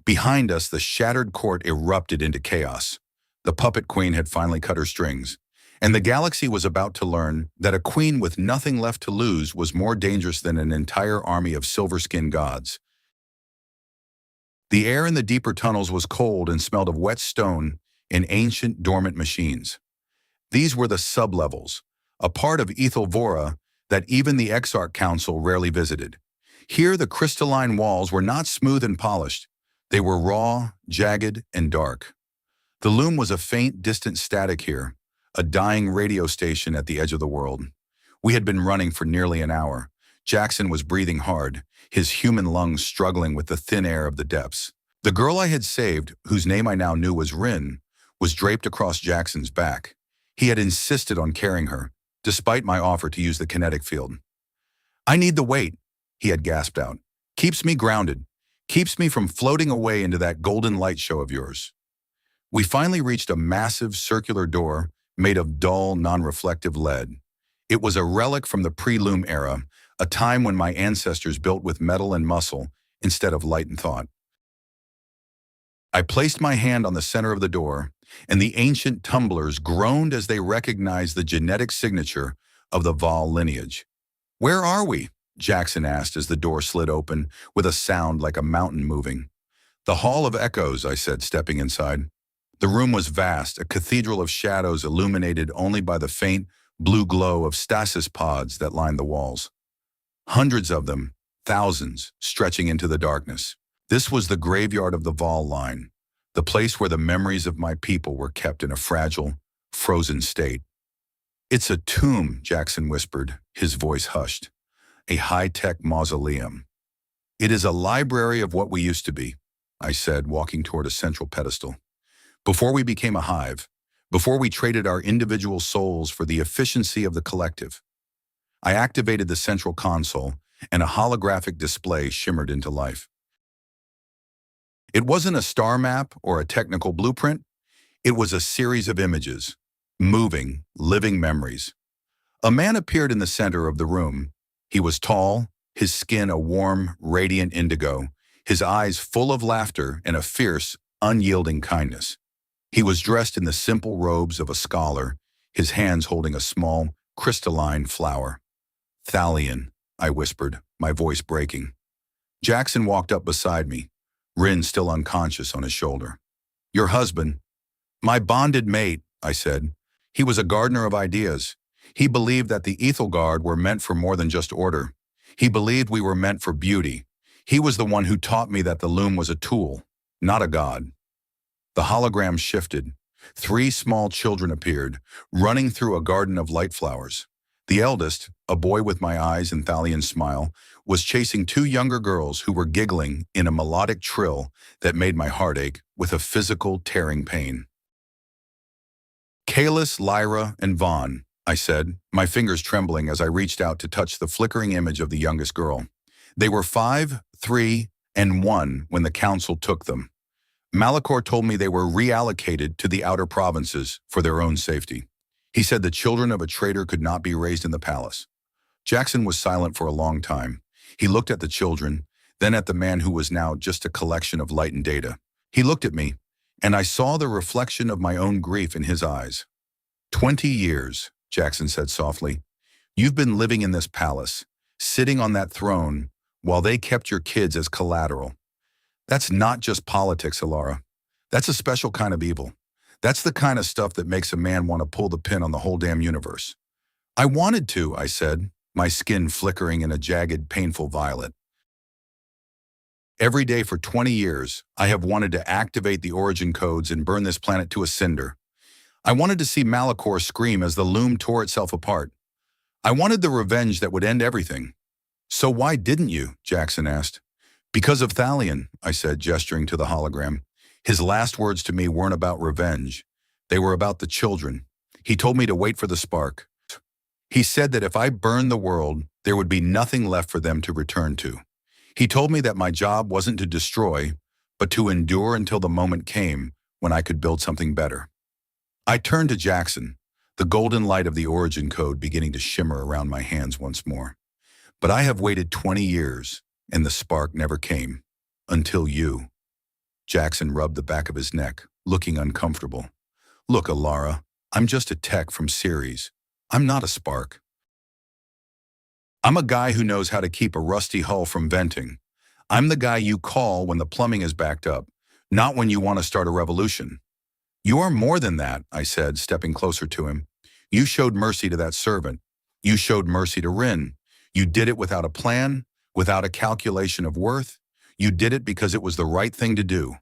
Behind us, the shattered court erupted into chaos. The puppet queen had finally cut her strings, and the galaxy was about to learn that a queen with nothing left to lose was more dangerous than an entire army of silver-skinned gods. The air in the deeper tunnels was cold and smelled of wet stone and ancient dormant machines. These were the sublevels, a part of Ethelvora that even the Exarch Council rarely visited. Here the crystalline walls were not smooth and polished. They were raw, jagged, and dark. The loom was a faint, distant static here, a dying radio station at the edge of the world. We had been running for nearly an hour. Jaxen was breathing hard, his human lungs struggling with the thin air of the depths. The girl I had saved, whose name I now knew was Rin, was draped across Jaxen's back. He had insisted on carrying her, despite my offer to use the kinetic field. I need the weight, he had gasped out. Keeps me grounded, keeps me from floating away into that golden light show of yours. We finally reached a massive circular door made of dull, non-reflective lead. It was a relic from the pre-loom era, a time when my ancestors built with metal and muscle instead of light and thought. I placed my hand on the center of the door, and the ancient tumblers groaned as they recognized the genetic signature of the Val lineage. Where are we? Jaxen asked as the door slid open with a sound like a mountain moving. The Hall of Echoes, I said, stepping inside. The room was vast, a cathedral of shadows illuminated only by the faint blue glow of stasis pods that lined the walls. Hundreds of them, thousands, stretching into the darkness. This was the graveyard of the Val line, the place where the memories of my people were kept in a fragile, frozen state. It's a tomb, Jaxen whispered, his voice hushed. A high-tech mausoleum. It is a library of what we used to be, I said, walking toward a central pedestal. Before we became a hive, before we traded our individual souls for the efficiency of the collective. I activated the central console, and a holographic display shimmered into life. It wasn't a star map or a technical blueprint. It was a series of images, moving, living memories. A man appeared in the center of the room. He was tall, his skin a warm, radiant indigo, his eyes full of laughter and a fierce, unyielding kindness. He was dressed in the simple robes of a scholar, his hands holding a small, crystalline flower. Thalion, I whispered, my voice breaking. Jaxen walked up beside me, Rin still unconscious on his shoulder. Your husband. My bonded mate, I said. He was a gardener of ideas. He believed that the Ethelgard were meant for more than just order. He believed we were meant for beauty. He was the one who taught me that the loom was a tool, not a god. The hologram shifted. 3 small children appeared, running through a garden of light flowers. The eldest, a boy with my eyes and Thalion's smile, was chasing 2 younger girls who were giggling in a melodic trill that made my heart ache with a physical tearing pain. Kalis, Lyra, and Vaughn, I said, my fingers trembling as I reached out to touch the flickering image of the youngest girl. They were 5, 3, and 1 when the council took them. Malachor told me they were reallocated to the outer provinces for their own safety. He said the children of a traitor could not be raised in the palace. Jaxen was silent for a long time. He looked at the children, then at the man who was now just a collection of light and data. He looked at me, and I saw the reflection of my own grief in his eyes. 20 years, Jaxen said softly. You've been living in this palace, sitting on that throne, while they kept your kids as collateral. That's not just politics, Alara. That's a special kind of evil. That's the kind of stuff that makes a man want to pull the pin on the whole damn universe. I wanted to, I said, my skin flickering in a jagged, painful violet. Every day for 20 years, I have wanted to activate the origin codes and burn this planet to a cinder. I wanted to see Malachor scream as the loom tore itself apart. I wanted the revenge that would end everything. So why didn't you? Jaxen asked. Because of Thalion, I said, gesturing to the hologram. His last words to me weren't about revenge. They were about the children. He told me to wait for the spark. He said that if I burned the world, there would be nothing left for them to return to. He told me that my job wasn't to destroy, but to endure until the moment came when I could build something better. I turned to Jaxen, the golden light of the origin code beginning to shimmer around my hands once more. But I have waited 20 years, and the spark never came. Until you. Jaxen rubbed the back of his neck, looking uncomfortable. Look, Alara, I'm just a tech from Ceres. I'm not a spark. I'm a guy who knows how to keep a rusty hull from venting. I'm the guy you call when the plumbing is backed up, not when you want to start a revolution. You are more than that, I said, stepping closer to him. You showed mercy to that servant. You showed mercy to Rin. You did it without a plan, without a calculation of worth. You did it because it was the right thing to do.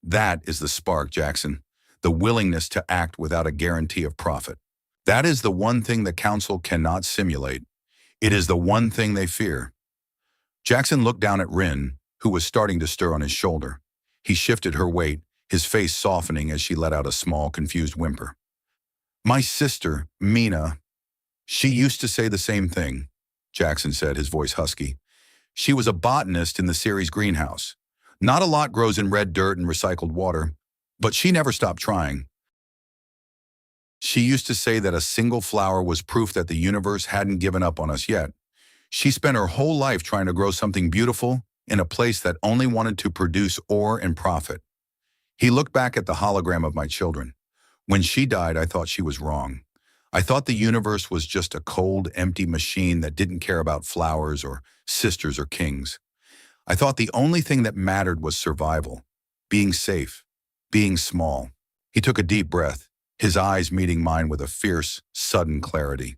That is the spark, Jaxen. The willingness to act without a guarantee of profit. That is the one thing the council cannot simulate. It is the one thing they fear. Jaxen looked down at Rin, who was starting to stir on his shoulder. He shifted her weight, his face softening as she let out a small, confused whimper. My sister, Mina, she used to say the same thing, Jaxen said, his voice husky. She was a botanist in the Ceres greenhouse. Not a lot grows in red dirt and recycled water, but she never stopped trying. She used to say that a single flower was proof that the universe hadn't given up on us yet. She spent her whole life trying to grow something beautiful in a place that only wanted to produce ore and profit. He looked back at the hologram of my children. When she died, I thought she was wrong. I thought the universe was just a cold, empty machine that didn't care about flowers or sisters or kings. I thought the only thing that mattered was survival, being safe, being small. He took a deep breath, his eyes meeting mine with a fierce, sudden clarity.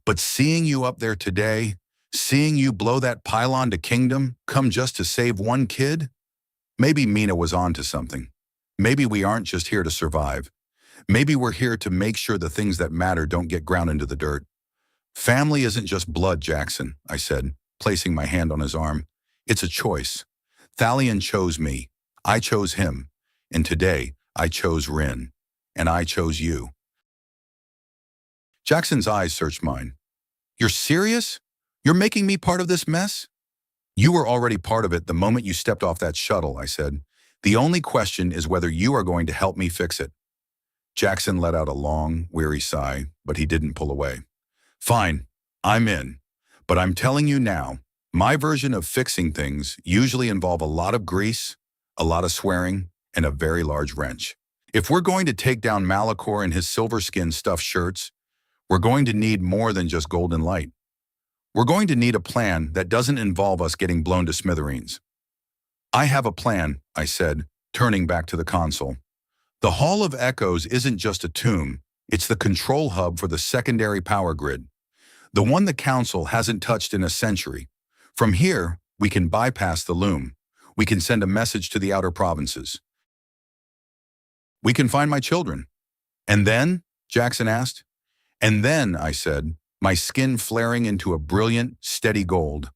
But seeing you up there today, seeing you blow that pylon to kingdom, come just to save one kid? Maybe Mina was onto something. Maybe we aren't just here to survive. Maybe we're here to make sure the things that matter don't get ground into the dirt. Family isn't just blood, Jaxen, I said, placing my hand on his arm. It's a choice. Thalion chose me. I chose him. And today, I chose Rin. And I chose you. Jaxen's eyes searched mine. You're serious? You're making me part of this mess? You were already part of it the moment you stepped off that shuttle, I said. The only question is whether you are going to help me fix it. Jaxen let out a long, weary sigh, but he didn't pull away. Fine, I'm in. But I'm telling you now, my version of fixing things usually involve a lot of grease, a lot of swearing, and a very large wrench. If we're going to take down Malachor and his silver-skinned stuffed shirts, we're going to need more than just golden light. We're going to need a plan that doesn't involve us getting blown to smithereens. I have a plan, I said, turning back to the console. The Hall of Echoes isn't just a tomb, it's the control hub for the secondary power grid. The one the Council hasn't touched in a century. From here, we can bypass the loom. We can send a message to the outer provinces. We can find my children. And then? Jaxen asked. And then, I said, my skin flaring into a brilliant, steady gold.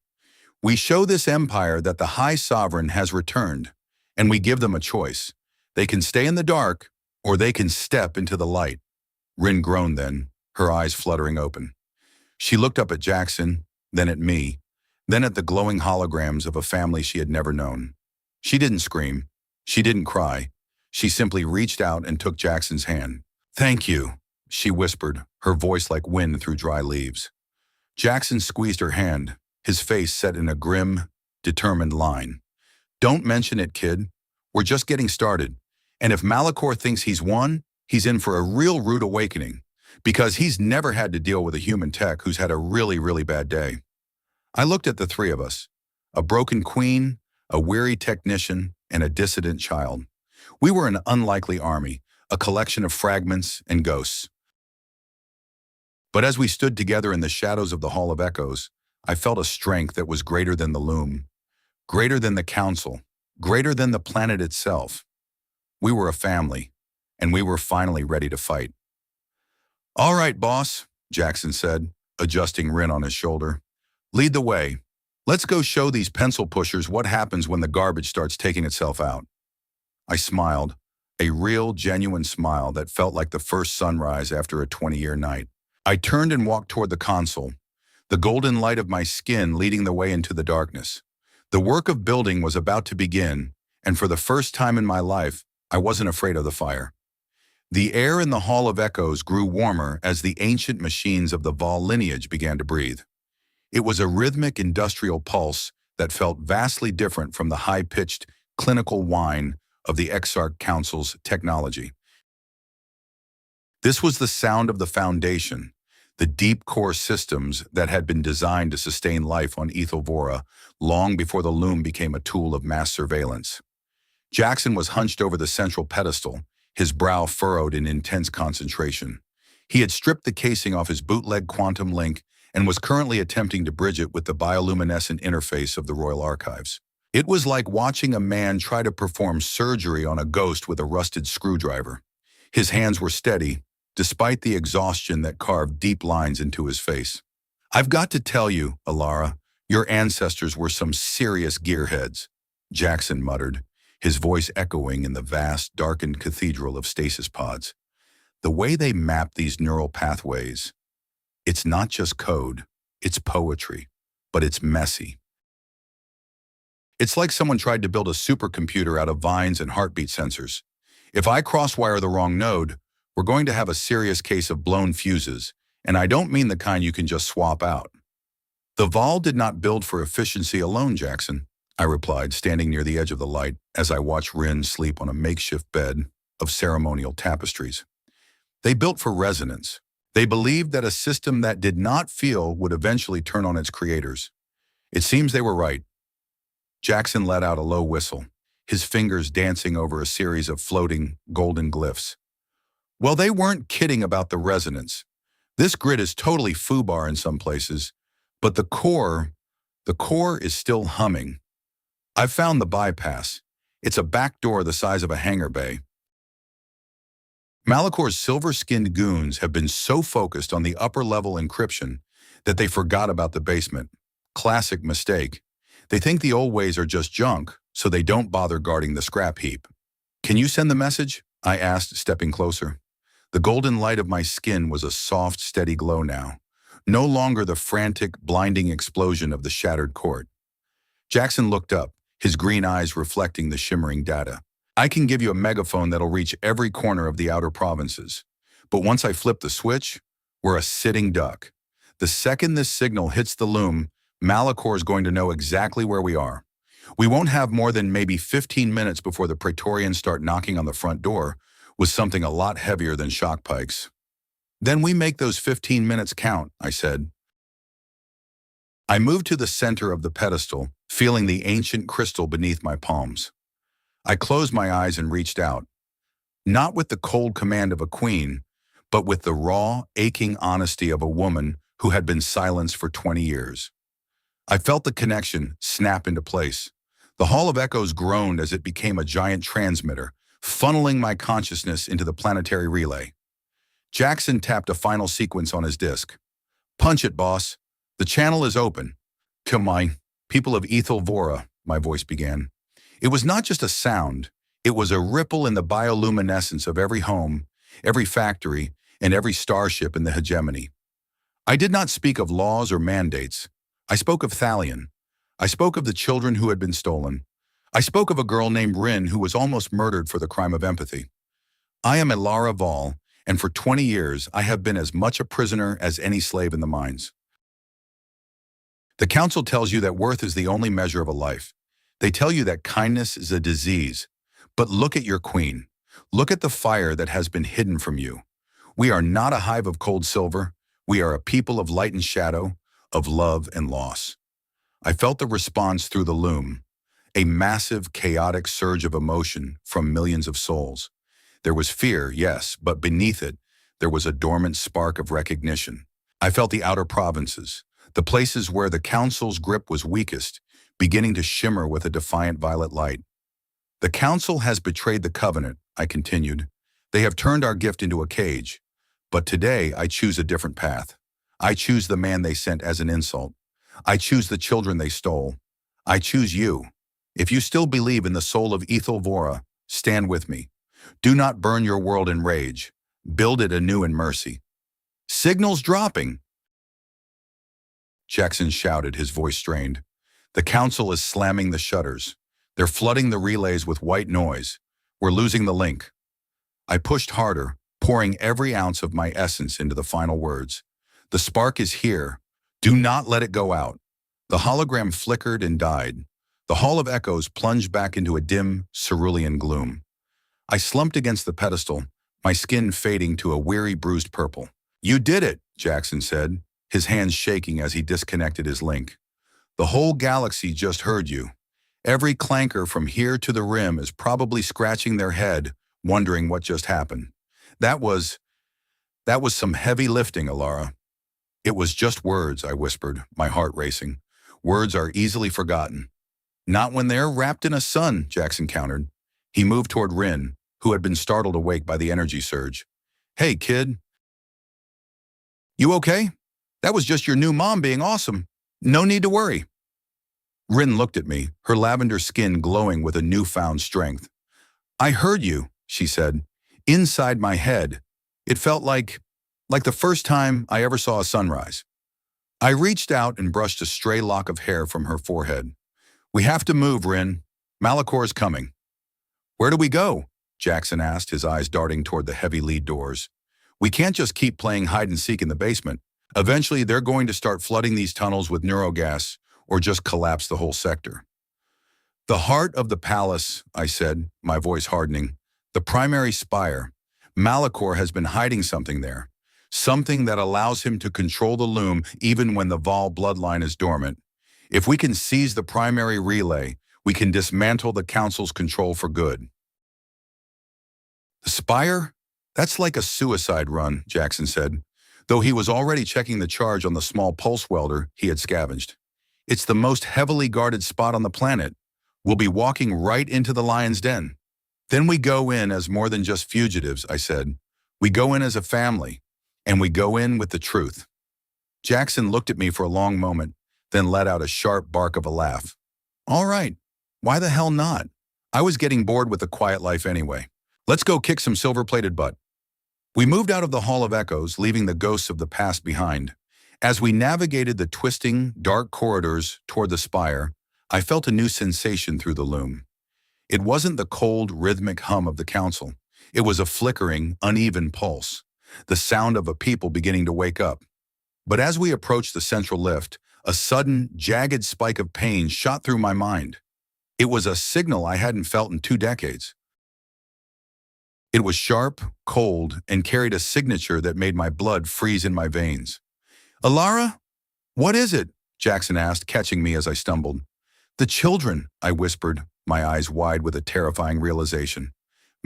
We show this empire that the High Sovereign has returned, and we give them a choice. They can stay in the dark, or they can step into the light. Rin groaned then, her eyes fluttering open. She looked up at Jaxen, then at me, then at the glowing holograms of a family she had never known. She didn't scream. She didn't cry. She simply reached out and took Jaxen's hand. "Thank you," she whispered, her voice like wind through dry leaves. Jaxen squeezed her hand, his face set in a grim, determined line. "Don't mention it, kid. We're just getting started. And if Malachor thinks he's won, he's in for a real rude awakening, because he's never had to deal with a human tech who's had a really, really bad day." I looked at the three of us, a broken queen, a weary technician, and a dissident child. We were an unlikely army, a collection of fragments and ghosts. But as we stood together in the shadows of the Hall of Echoes, I felt a strength that was greater than the loom, greater than the council, greater than the planet itself. We were a family, and we were finally ready to fight. "All right, boss," Jaxen said, adjusting Rin on his shoulder. "Lead the way. Let's go show these pencil pushers what happens when the garbage starts taking itself out." I smiled, a real, genuine smile that felt like the first sunrise after a 20-year night. I turned and walked toward the console, the golden light of my skin leading the way into the darkness. The work of building was about to begin, and for the first time in my life, I wasn't afraid of the fire. The air in the Hall of Echoes grew warmer as the ancient machines of the Vol lineage began to breathe. It was a rhythmic industrial pulse that felt vastly different from the high-pitched, clinical whine of the Exarch Council's technology. This was the sound of the foundation, the deep core systems that had been designed to sustain life on Ethelvora long before the loom became a tool of mass surveillance. Jaxen was hunched over the central pedestal, his brow furrowed in intense concentration. He had stripped the casing off his bootleg quantum link and was currently attempting to bridge it with the bioluminescent interface of the Royal Archives. It was like watching a man try to perform surgery on a ghost with a rusted screwdriver. His hands were steady, despite the exhaustion that carved deep lines into his face. "I've got to tell you, Alara, your ancestors were some serious gearheads," Jaxen muttered, his voice echoing in the vast, darkened cathedral of stasis pods. "The way they map these neural pathways, it's not just code, it's poetry, but it's messy. It's like someone tried to build a supercomputer out of vines and heartbeat sensors. If I crosswire the wrong node, we're going to have a serious case of blown fuses, and I don't mean the kind you can just swap out." "The Vol did not build for efficiency alone, Jaxen," I replied, standing near the edge of the light as I watched Rin sleep on a makeshift bed of ceremonial tapestries. "They built for resonance. They believed that a system that did not feel would eventually turn on its creators. It seems they were right." Jaxen let out a low whistle, his fingers dancing over a series of floating, golden glyphs. "Well, they weren't kidding about the resonance. This grid is totally foobar in some places, but the core is still humming. I've found the bypass. It's a back door the size of a hangar bay." Malachor's silver-skinned goons have been so focused on the upper-level encryption that they forgot about the basement. Classic mistake. They think the old ways are just junk, so they don't bother guarding the scrap heap. "Can you send the message?" I asked, stepping closer. The golden light of my skin was a soft, steady glow now, no longer the frantic, blinding explosion of the shattered court. Jaxen looked up, his green eyes reflecting the shimmering data. "I can give you a megaphone that'll reach every corner of the outer provinces. But once I flip the switch, we're a sitting duck. The second this signal hits the loom, Malachor is going to know exactly where we are. We won't have more than maybe 15 minutes before the Praetorians start knocking on the front door with something a lot heavier than shock pikes." "Then we make those 15 minutes count," I said. I moved to the center of the pedestal, feeling the ancient crystal beneath my palms. I closed my eyes and reached out, not with the cold command of a queen, but with the raw, aching honesty of a woman who had been silenced for 20 years. I felt the connection snap into place. The Hall of Echoes groaned as it became a giant transmitter, funneling my consciousness into the planetary relay. Jaxen tapped a final sequence on his disk. "Punch it, boss. The channel is open." "Come on, people of Ethelvora," my voice began. It was not just a sound. It was a ripple in the bioluminescence of every home, every factory, and every starship in the hegemony. I did not speak of laws or mandates. I spoke of Thalion. I spoke of the children who had been stolen. I spoke of a girl named Rin who was almost murdered for the crime of empathy. I am Elara Vol, and for 20 years I have been as much a prisoner as any slave in the mines. The council tells you that worth is the only measure of a life. They tell you that kindness is a disease. But look at your queen. Look at the fire that has been hidden from you. We are not a hive of cold silver. We are a people of light and shadow, of love and loss. I felt the response through the loom, a massive, chaotic surge of emotion from millions of souls. There was fear, yes, but beneath it, there was a dormant spark of recognition. I felt the outer provinces, the places where the council's grip was weakest, beginning to shimmer with a defiant violet light. The council has betrayed the covenant, I continued. They have turned our gift into a cage. But today I choose a different path. I choose the man they sent as an insult. I choose the children they stole. I choose you. If you still believe in the soul of Ethel Vora, stand with me. Do not burn your world in rage. Build it anew in mercy. Signals dropping! Jaxen shouted, his voice strained. The council is slamming the shutters. They're flooding the relays with white noise. We're losing the link. I pushed harder, pouring every ounce of my essence into the final words. The spark is here. Do not let it go out. The hologram flickered and died. The Hall of Echoes plunged back into a dim, cerulean gloom. I slumped against the pedestal, my skin fading to a weary, bruised purple. You did it, Jaxen said, his hands shaking as he disconnected his link. The whole galaxy just heard you. Every clanker from here to the rim is probably scratching their head, wondering what just happened. That was some heavy lifting, Elara. It was just words, I whispered, my heart racing. Words are easily forgotten. Not when they're wrapped in a sun, Jaxen countered. He moved toward Rin, who had been startled awake by the energy surge. Hey, kid. You okay? That was just your new mom being awesome. No need to worry. Rin looked at me, her lavender skin glowing with a newfound strength. I heard you, she said. Inside my head. It felt like the first time I ever saw a sunrise. I reached out and brushed a stray lock of hair from her forehead. We have to move, Rin. Malakor's coming. Where do we go? Jaxen asked, his eyes darting toward the heavy lead doors. We can't just keep playing hide-and-seek in the basement. Eventually, they're going to start flooding these tunnels with neurogas or just collapse the whole sector. The heart of the palace, I said, my voice hardening. The primary spire. Malakor has been hiding something there. Something that allows him to control the loom even when the Vol bloodline is dormant. If we can seize the primary relay, we can dismantle the council's control for good. The spire? That's like a suicide run, Jaxen said, though he was already checking the charge on the small pulse welder he had scavenged. It's the most heavily guarded spot on the planet. We'll be walking right into the lion's den. Then we go in as more than just fugitives, I said. We go in as a family, and we go in with the truth. Jaxen looked at me for a long moment, then let out a sharp bark of a laugh. All right, why the hell not? I was getting bored with the quiet life anyway. Let's go kick some silver-plated butt. We moved out of the Hall of Echoes, leaving the ghosts of the past behind. As we navigated the twisting, dark corridors toward the spire, I felt a new sensation through the loom. It wasn't the cold, rhythmic hum of the council. It was a flickering, uneven pulse, the sound of a people beginning to wake up. But as we approached the central lift, a sudden, jagged spike of pain shot through my mind. It was a signal I hadn't felt in 2 decades. It was sharp, cold, and carried a signature that made my blood freeze in my veins. Elara? What is it? Jaxen asked, catching me as I stumbled. The children, I whispered, my eyes wide with a terrifying realization.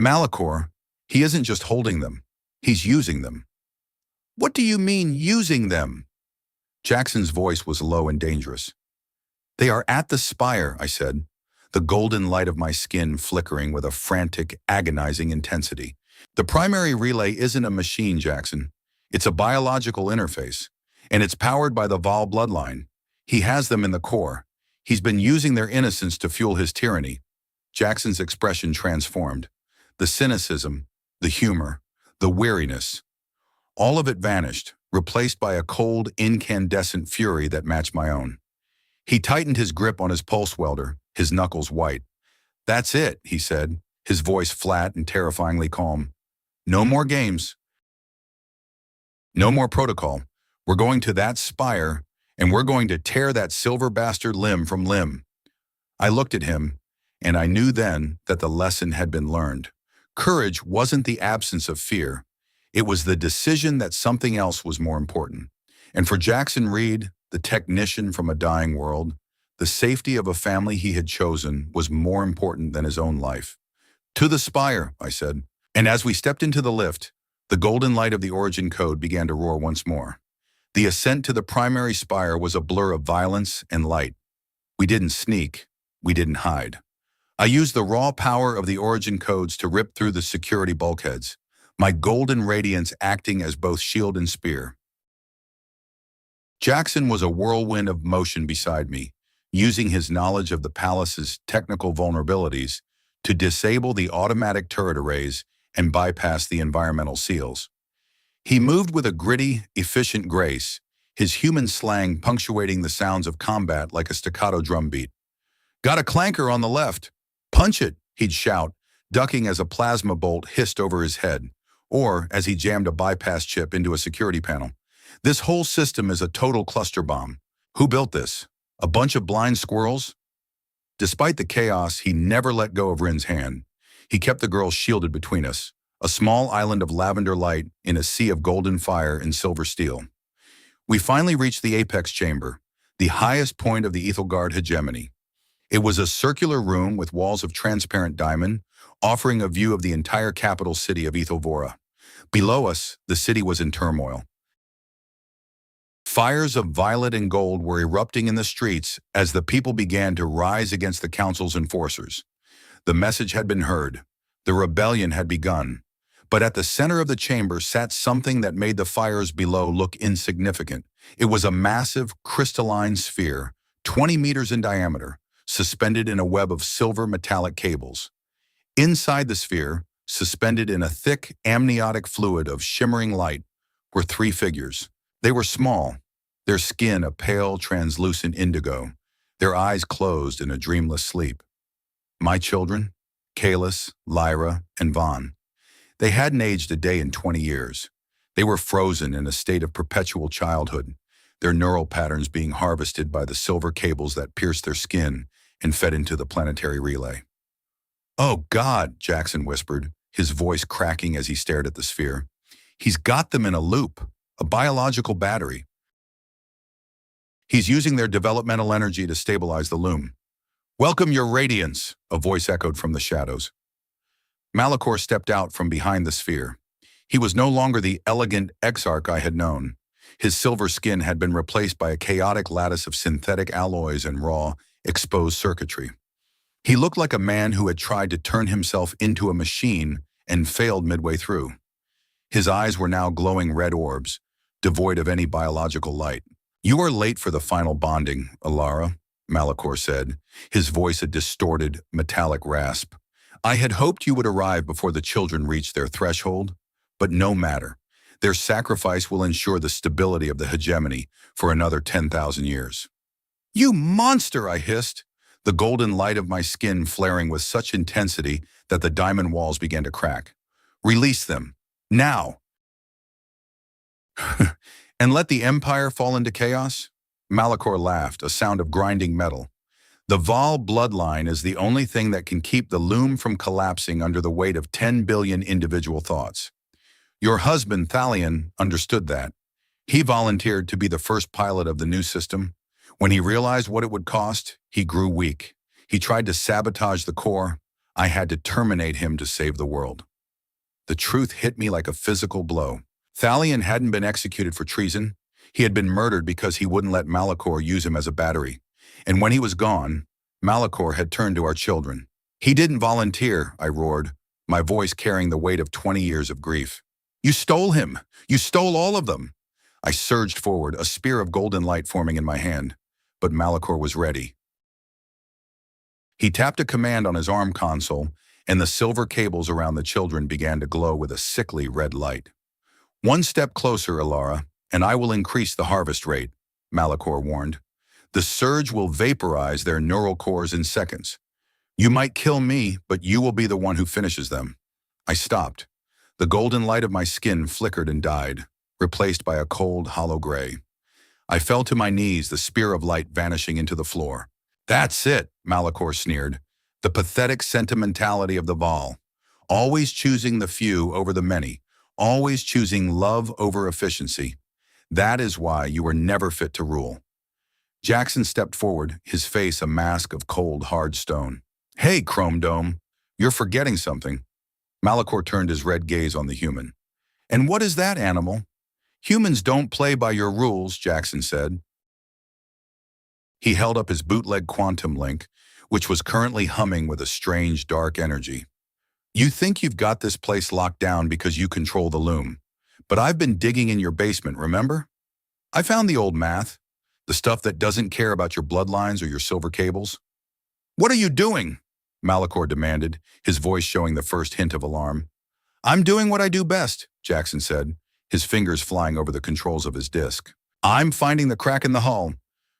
Malakor, he isn't just holding them. He's using them. What do you mean, using them? Jaxen's voice was low and dangerous. They are at the spire, I said, the golden light of my skin flickering with a frantic, agonizing intensity. The primary relay isn't a machine, Jaxen. It's a biological interface, and it's powered by the Vol bloodline. He has them in the core. He's been using their innocence to fuel his tyranny. Jaxen's expression transformed. The cynicism, the humor, the weariness, All of it vanished, replaced by a cold, incandescent fury that matched my own. He tightened his grip on his pulse welder, his knuckles white. "That's it," he said, his voice flat and terrifyingly calm. "No more games. No more protocol. We're going to that spire, and we're going to tear that silver bastard limb from limb." I looked at him, and I knew then that the lesson had been learned. Courage wasn't the absence of fear. It was the decision that something else was more important. And for Jaxen Reed, the technician from a dying world, the safety of a family he had chosen was more important than his own life. "To the spire," I said. And as we stepped into the lift, the golden light of the origin code began to roar once more. The ascent to the primary spire was a blur of violence and light. We didn't sneak. We didn't hide. I used the raw power of the origin codes to rip through the security bulkheads, my golden radiance acting as both shield and spear. Jaxen was a whirlwind of motion beside me, using his knowledge of the palace's technical vulnerabilities to disable the automatic turret arrays and bypass the environmental seals. He moved with a gritty, efficient grace, his human slang punctuating the sounds of combat like a staccato drumbeat. "Got a clanker on the left. Punch it," he'd shout, ducking as a plasma bolt hissed over his head, or as he jammed a bypass chip into a security panel. "This whole system is a total cluster bomb. Who built this? A bunch of blind squirrels?" Despite the chaos, he never let go of Rin's hand. He kept the girl shielded between us, a small island of lavender light in a sea of golden fire and silver steel. We finally reached the apex chamber, the highest point of the Ethelgard hegemony. It was a circular room with walls of transparent diamond, offering a view of the entire capital city of Ethelvora. Below us, the city was in turmoil. Fires of violet and gold were erupting in the streets as the people began to rise against the council's enforcers. The message had been heard. The rebellion had begun. But at the center of the chamber sat something that made the fires below look insignificant. It was a massive, crystalline sphere, 20 meters in diameter, suspended in a web of silver metallic cables. Inside the sphere, suspended in a thick, amniotic fluid of shimmering light, were three figures. They were small, their skin a pale, translucent indigo, their eyes closed in a dreamless sleep. My children, Kalis, Lyra, and Vaughn. They hadn't aged a day in 20 years. They were frozen in a state of perpetual childhood, their neural patterns being harvested by the silver cables that pierced their skin and fed into the planetary relay. "Oh God," Jaxen whispered, his voice cracking as he stared at the sphere. "He's got them in a loop, a biological battery. He's using their developmental energy to stabilize the loom." "Welcome your radiance," a voice echoed from the shadows. Malachor stepped out from behind the sphere. He was no longer the elegant exarch I had known. His silver skin had been replaced by a chaotic lattice of synthetic alloys and raw, exposed circuitry. He looked like a man who had tried to turn himself into a machine and failed midway through. His eyes were now glowing red orbs, devoid of any biological light. "You are late for the final bonding, Alara," Malachor said, his voice a distorted, metallic rasp. "I had hoped you would arrive before the children reached their threshold, but no matter. Their sacrifice will ensure the stability of the hegemony for another 10,000 years." "You monster!" I hissed, the golden light of my skin flaring with such intensity that the diamond walls began to crack. "Release them. Now!" "And let the Empire fall into chaos?" Malachor laughed, a sound of grinding metal. "The Val bloodline is the only thing that can keep the loom from collapsing under the weight of 10 billion individual thoughts. Your husband, Thalion, understood that. He volunteered to be the first pilot of the new system. When he realized what it would cost, he grew weak. He tried to sabotage the core. I had to terminate him to save the world." The truth hit me like a physical blow. Thalion hadn't been executed for treason. He had been murdered because he wouldn't let Malachor use him as a battery. And when he was gone, Malachor had turned to our children. "He didn't volunteer," I roared, my voice carrying the weight of 20 years of grief. "You stole him! You stole all of them!" I surged forward, a spear of golden light forming in my hand. But Malachor was ready. He tapped a command on his arm console, and the silver cables around the children began to glow with a sickly red light. One step closer, Ilara, and I will increase the harvest rate, Malachor warned. The surge will vaporize their neural cores in seconds. You might kill me, but you will be the one who finishes them. I stopped. The golden light of my skin flickered and died, replaced by a cold, hollow gray. I fell to my knees, the spear of light vanishing into the floor. That's it, Malachor sneered. The pathetic sentimentality of the Vol. Always choosing the few over the many. Always choosing love over efficiency. That is why you were never fit to rule. Jaxen stepped forward, his face a mask of cold, hard stone. Hey, Chrome Dome, you're forgetting something. Malachor turned his red gaze on the human. And what is that, animal? Humans don't play by your rules, Jaxen said. He held up his bootleg quantum link, which was currently humming with a strange, dark energy. You think you've got this place locked down because you control the loom. But I've been digging in your basement, remember? I found the old math, the stuff that doesn't care about your bloodlines or your silver cables. What are you doing? Malachor demanded, his voice showing the first hint of alarm. I'm doing what I do best, Jaxen said, his fingers flying over the controls of his disk. I'm finding the crack in the hull.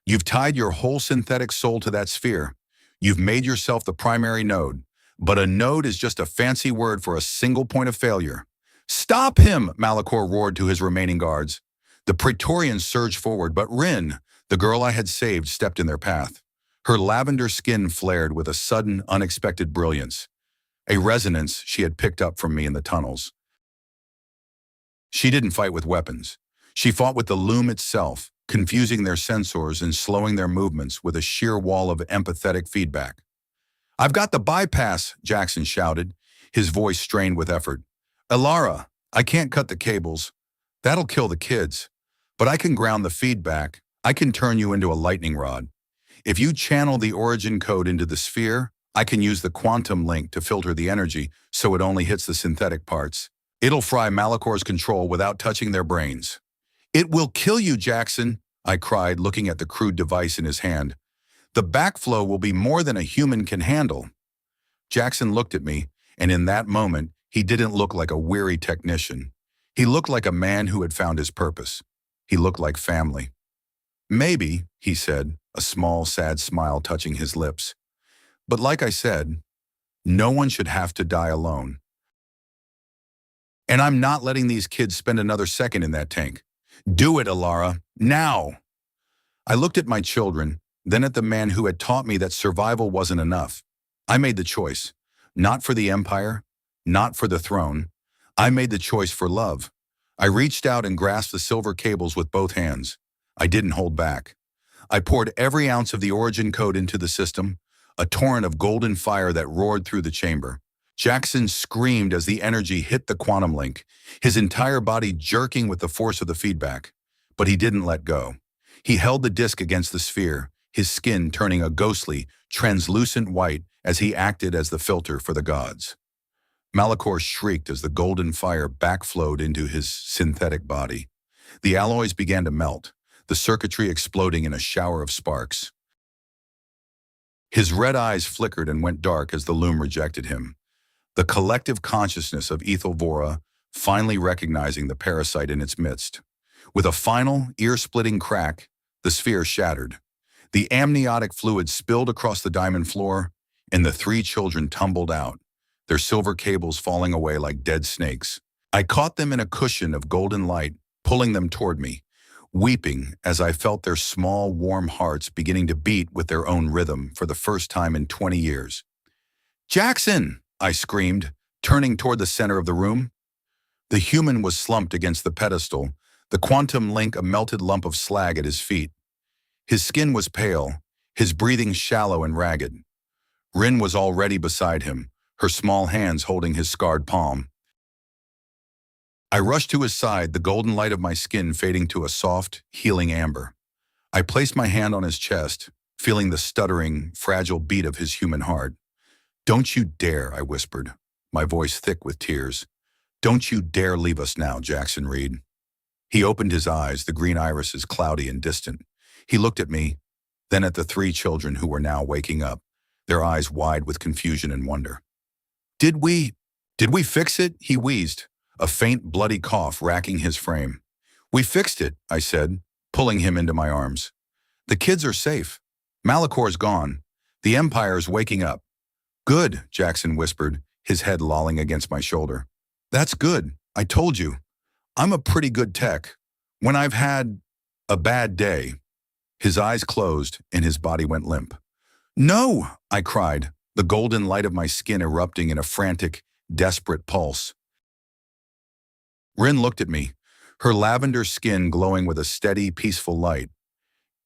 You've tied your whole synthetic soul to that sphere. You've made yourself the primary node. But a node is just a fancy word for a single point of failure. Stop him, Malachor roared to his remaining guards. The Praetorians surged forward, but Rin, the girl I had saved, stepped in their path. Her lavender skin flared with a sudden, unexpected brilliance, a resonance she had picked up from me in the tunnels. She didn't fight with weapons. She fought with the loom itself, confusing their sensors and slowing their movements with a sheer wall of empathetic feedback. I've got the bypass, Jaxen shouted, his voice strained with effort. Ilara, I can't cut the cables. That'll kill the kids. But I can ground the feedback. I can turn you into a lightning rod. If you channel the origin code into the sphere, I can use the quantum link to filter the energy so it only hits the synthetic parts. It'll fry Malachor's control without touching their brains. It will kill you, Jaxen, I cried, looking at the crude device in his hand. The backflow will be more than a human can handle. Jaxen looked at me, and in that moment, he didn't look like a weary technician. He looked like a man who had found his purpose. He looked like family. Maybe, he said, a small, sad smile touching his lips. But like I said, no one should have to die alone. And I'm not letting these kids spend another second in that tank. Do it, Ilara, now! I looked at my children, then at the man who had taught me that survival wasn't enough. I made the choice, not for the empire, not for the throne. I made the choice for love. I reached out and grasped the silver cables with both hands. I didn't hold back. I poured every ounce of the origin code into the system, a torrent of golden fire that roared through the chamber. Jaxen screamed as the energy hit the quantum link, his entire body jerking with the force of the feedback. But he didn't let go. He held the disk against the sphere, his skin turning a ghostly, translucent white as he acted as the filter for the gods. Malachor shrieked as the golden fire backflowed into his synthetic body. The alloys began to melt, the circuitry exploding in a shower of sparks. His red eyes flickered and went dark as the loom rejected him. The collective consciousness of Ethelvora finally recognizing the parasite in its midst. With a final, ear-splitting crack, the sphere shattered. The amniotic fluid spilled across the diamond floor, and the three children tumbled out, their silver cables falling away like dead snakes. I caught them in a cushion of golden light, pulling them toward me, weeping as I felt their small, warm hearts beginning to beat with their own rhythm for the first time in 20 years. Jaxen! I screamed, turning toward the center of the room. The human was slumped against the pedestal, the quantum link a melted lump of slag at his feet. His skin was pale, his breathing shallow and ragged. Rin was already beside him, her small hands holding his scarred palm. I rushed to his side, the golden light of my skin fading to a soft, healing amber. I placed my hand on his chest, feeling the stuttering, fragile beat of his human heart. Don't you dare, I whispered, my voice thick with tears. Don't you dare leave us now, Jaxen Reed. He opened his eyes, the green irises cloudy and distant. He looked at me, then at the three children who were now waking up, their eyes wide with confusion and wonder. Did we fix it? He wheezed. a faint bloody cough racking his frame. "We fixed it," I said, pulling him into my arms. "The kids are safe. Malakor's gone. The Empire's waking up." "Good," Jaxen whispered, his head lolling against my shoulder. "That's good. I told you. I'm a pretty good tech. When I've had a bad day." His eyes closed and his body went limp. "No!" I cried, the golden light of my skin erupting in a frantic, desperate pulse. Rin looked at me, her lavender skin glowing with a steady, peaceful light.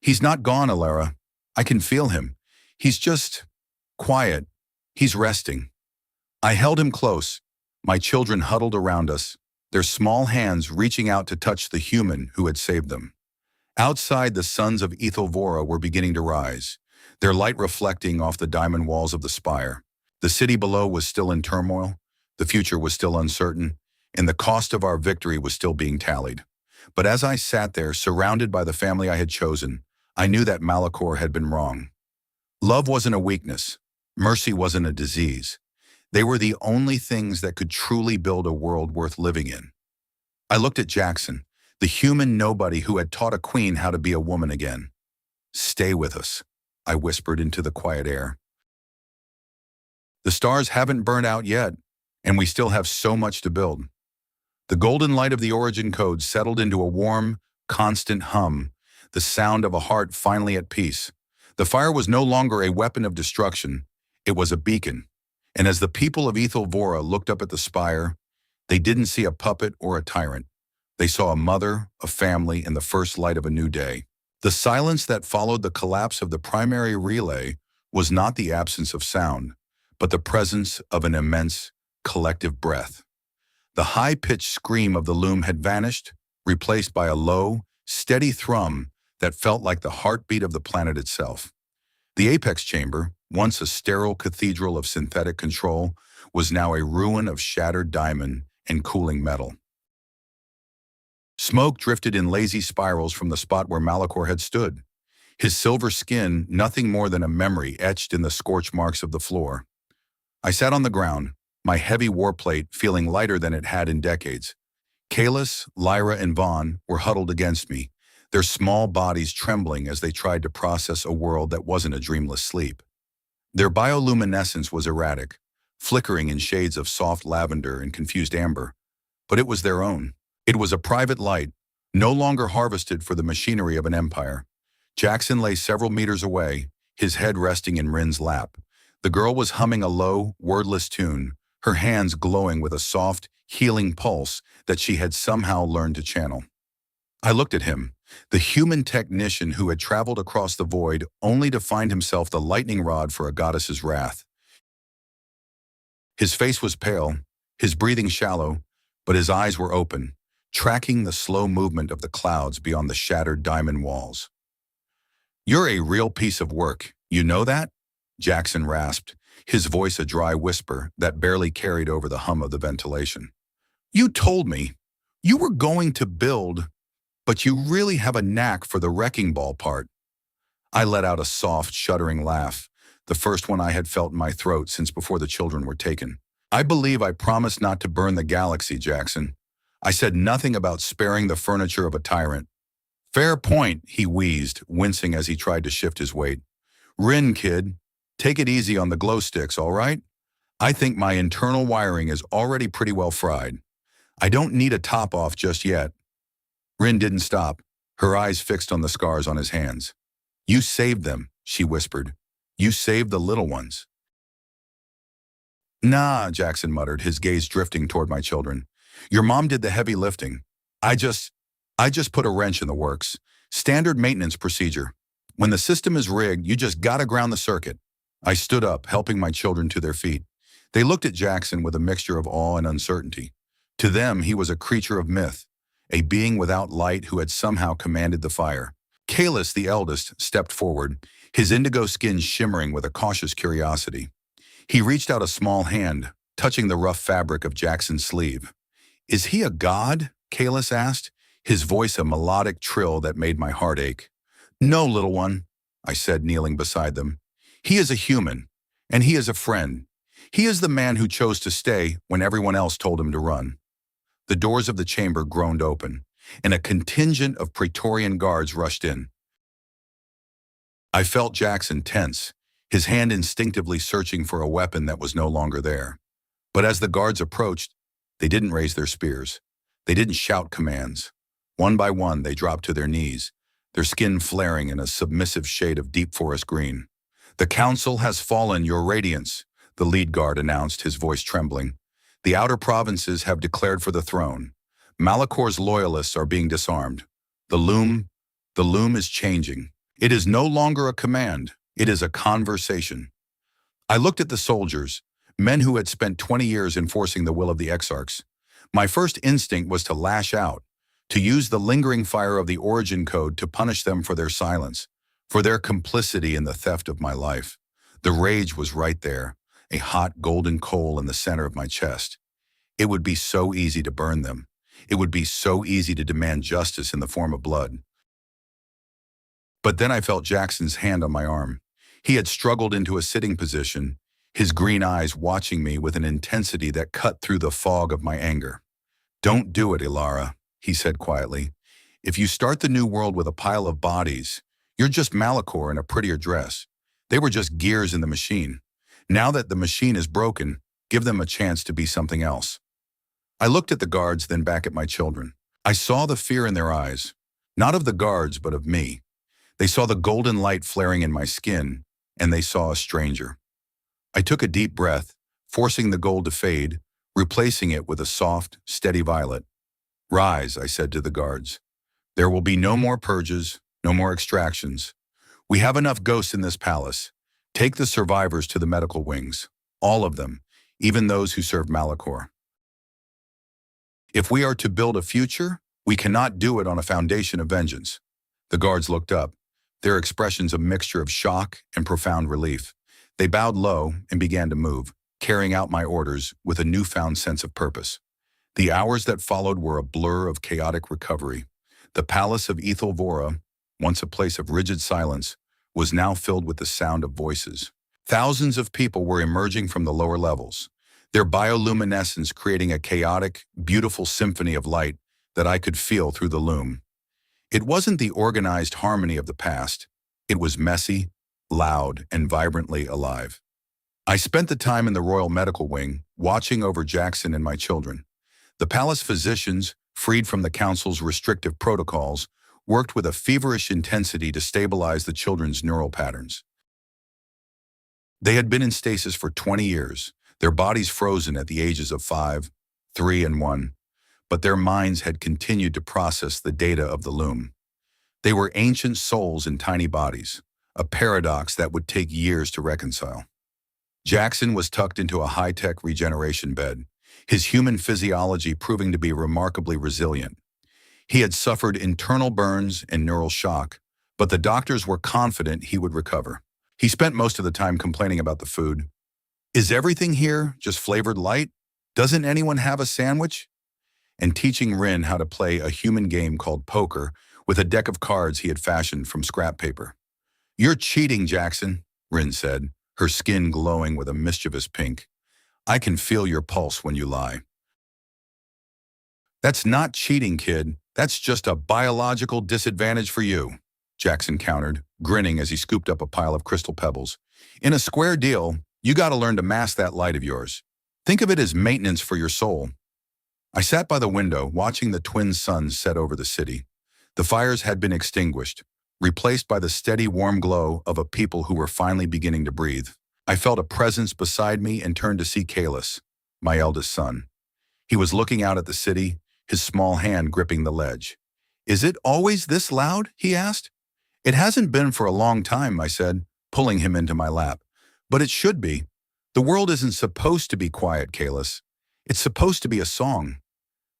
"He's not gone, Alara. I can feel him. He's just quiet. He's resting." I held him close, my children huddled around us, their small hands reaching out to touch the human who had saved them. Outside, the suns of Ethelvora were beginning to rise, their light reflecting off the diamond walls of the spire. The city below was still in turmoil, the future was still uncertain, and the cost of our victory was still being tallied. But as I sat there, surrounded by the family I had chosen, I knew that Malakor had been wrong. Love wasn't a weakness. Mercy wasn't a disease. They were the only things that could truly build a world worth living in. I looked at Jaxen, the human nobody who had taught a queen how to be a woman again. "Stay with us," I whispered into the quiet air. "The stars haven't burned out yet, and we still have so much to build." The golden light of the origin code settled into a warm, constant hum, the sound of a heart finally at peace. The fire was no longer a weapon of destruction, it was a beacon. And as the people of Ethelvora looked up at the spire, they didn't see a puppet or a tyrant. They saw a mother, a family, and the first light of a new day. The silence that followed the collapse of the primary relay was not the absence of sound, but the presence of an immense, collective breath. The high-pitched scream of the loom had vanished, replaced by a low, steady thrum that felt like the heartbeat of the planet itself. The apex chamber, once a sterile cathedral of synthetic control, was now a ruin of shattered diamond and cooling metal. Smoke drifted in lazy spirals from the spot where Malakor had stood, his silver skin nothing more than a memory etched in the scorch marks of the floor. I sat on the ground, my heavy warplate feeling lighter than it had in decades. Kalis, Lyra, and Vaughn were huddled against me, their small bodies trembling as they tried to process a world that wasn't a dreamless sleep. Their bioluminescence was erratic, flickering in shades of soft lavender and confused amber, but it was their own. It was a private light, no longer harvested for the machinery of an empire. Jaxen lay several meters away, his head resting in Rin's lap. The girl was humming a low, wordless tune, her hands glowing with a soft, healing pulse that she had somehow learned to channel. I looked at him, the human technician who had traveled across the void only to find himself the lightning rod for a goddess's wrath. His face was pale, his breathing shallow, but his eyes were open, tracking the slow movement of the clouds beyond the shattered diamond walls. "You're a real piece of work, you know that?" Jaxen rasped, his voice a dry whisper that barely carried over the hum of the ventilation. "You told me you were going to build, but you really have a knack for the wrecking ball part." I let out a soft, shuddering laugh, the first one I had felt in my throat since before the children were taken. "I believe I promised not to burn the galaxy, Jaxen. I said nothing about sparing the furniture of a tyrant." "Fair point," he wheezed, wincing as he tried to shift his weight. "Rin, kid, take it easy on the glow sticks, all right? I think my internal wiring is already pretty well fried. I don't need a top-off just yet." Rin didn't stop, her eyes fixed on the scars on his hands. "You saved them," she whispered. "You saved the little ones." "Nah," Jaxen muttered, his gaze drifting toward my children. "Your mom did the heavy lifting. I just put a wrench in the works. Standard maintenance procedure. When the system is rigged, you just gotta ground the circuit." I stood up, helping my children to their feet. They looked at Jaxen with a mixture of awe and uncertainty. To them, he was a creature of myth, a being without light who had somehow commanded the fire. Kalis, the eldest, stepped forward, his indigo skin shimmering with a cautious curiosity. He reached out a small hand, touching the rough fabric of Jaxen's sleeve. "Is he a god?" Kalis asked, his voice a melodic trill that made my heart ache. "No, little one," I said, kneeling beside them. "He is a human, and he is a friend. He is the man who chose to stay when everyone else told him to run." The doors of the chamber groaned open, and a contingent of Praetorian guards rushed in. I felt Jaxen tense, his hand instinctively searching for a weapon that was no longer there. But as the guards approached, they didn't raise their spears. They didn't shout commands. One by one, they dropped to their knees, their skin flaring in a submissive shade of deep forest green. "The council has fallen, your radiance," the lead guard announced, his voice trembling. "The outer provinces have declared for the throne. Malakor's loyalists are being disarmed. The loom is changing. It is no longer a command, it is a conversation." I looked at the soldiers, men who had spent 20 years enforcing the will of the exarchs. My first instinct was to lash out, to use the lingering fire of the origin code to punish them for their silence, for their complicity in the theft of my life. The rage was right there, a hot golden coal in the center of my chest. It would be so easy to burn them. It would be so easy to demand justice in the form of blood. But then I felt Jaxen's hand on my arm. He had struggled into a sitting position, his green eyes watching me with an intensity that cut through the fog of my anger. "Don't do it, Ilara," he said quietly. "If you start the new world with a pile of bodies, you're just Malachor in a prettier dress. They were just gears in the machine. Now that the machine is broken, give them a chance to be something else." I looked at the guards, then back at my children. I saw the fear in their eyes, not of the guards, but of me. They saw the golden light flaring in my skin, and they saw a stranger. I took a deep breath, forcing the gold to fade, replacing it with a soft, steady violet. "Rise," I said to the guards. "There will be no more purges, no more extractions. We have enough ghosts in this palace. Take the survivors to the medical wings, all of them, even those who served Malachor. If we are to build a future, we cannot do it on a foundation of vengeance." The guards looked up, their expressions a mixture of shock and profound relief. They bowed low and began to move, carrying out my orders with a newfound sense of purpose. The hours that followed were a blur of chaotic recovery. The palace of Ethelvora, once a place of rigid silence, was now filled with the sound of voices. Thousands of people were emerging from the lower levels, their bioluminescence creating a chaotic, beautiful symphony of light that I could feel through the loom. It wasn't the organized harmony of the past. It was messy, loud, and vibrantly alive. I spent the time in the Royal Medical Wing, watching over Jaxen and my children. The palace physicians, freed from the council's restrictive protocols, worked with a feverish intensity to stabilize the children's neural patterns. They had been in stasis for 20 years, their bodies frozen at the ages of 5, 3, and 1, but their minds had continued to process the data of the loom. They were ancient souls in tiny bodies, a paradox that would take years to reconcile. Jaxen was tucked into a high-tech regeneration bed, his human physiology proving to be remarkably resilient. He had suffered internal burns and neural shock, but the doctors were confident he would recover. He spent most of the time complaining about the food. "Is everything here just flavored light? Doesn't anyone have a sandwich?" And teaching Rin how to play a human game called poker with a deck of cards he had fashioned from scrap paper. "You're cheating, Jaxen," Rin said, her skin glowing with a mischievous pink. "I can feel your pulse when you lie." "That's not cheating, kid. That's just a biological disadvantage for you," Jaxen countered, grinning as he scooped up a pile of crystal pebbles. "In a square deal, you gotta learn to mask that light of yours. Think of it as maintenance for your soul." I sat by the window, watching the twin suns set over the city. The fires had been extinguished, replaced by the steady warm glow of a people who were finally beginning to breathe. I felt a presence beside me and turned to see Kalis, my eldest son. He was looking out at the city, his small hand gripping the ledge. "Is it always this loud?" he asked. "It hasn't been for a long time," I said, pulling him into my lap. "But it should be. The world isn't supposed to be quiet, Kalis. It's supposed to be a song."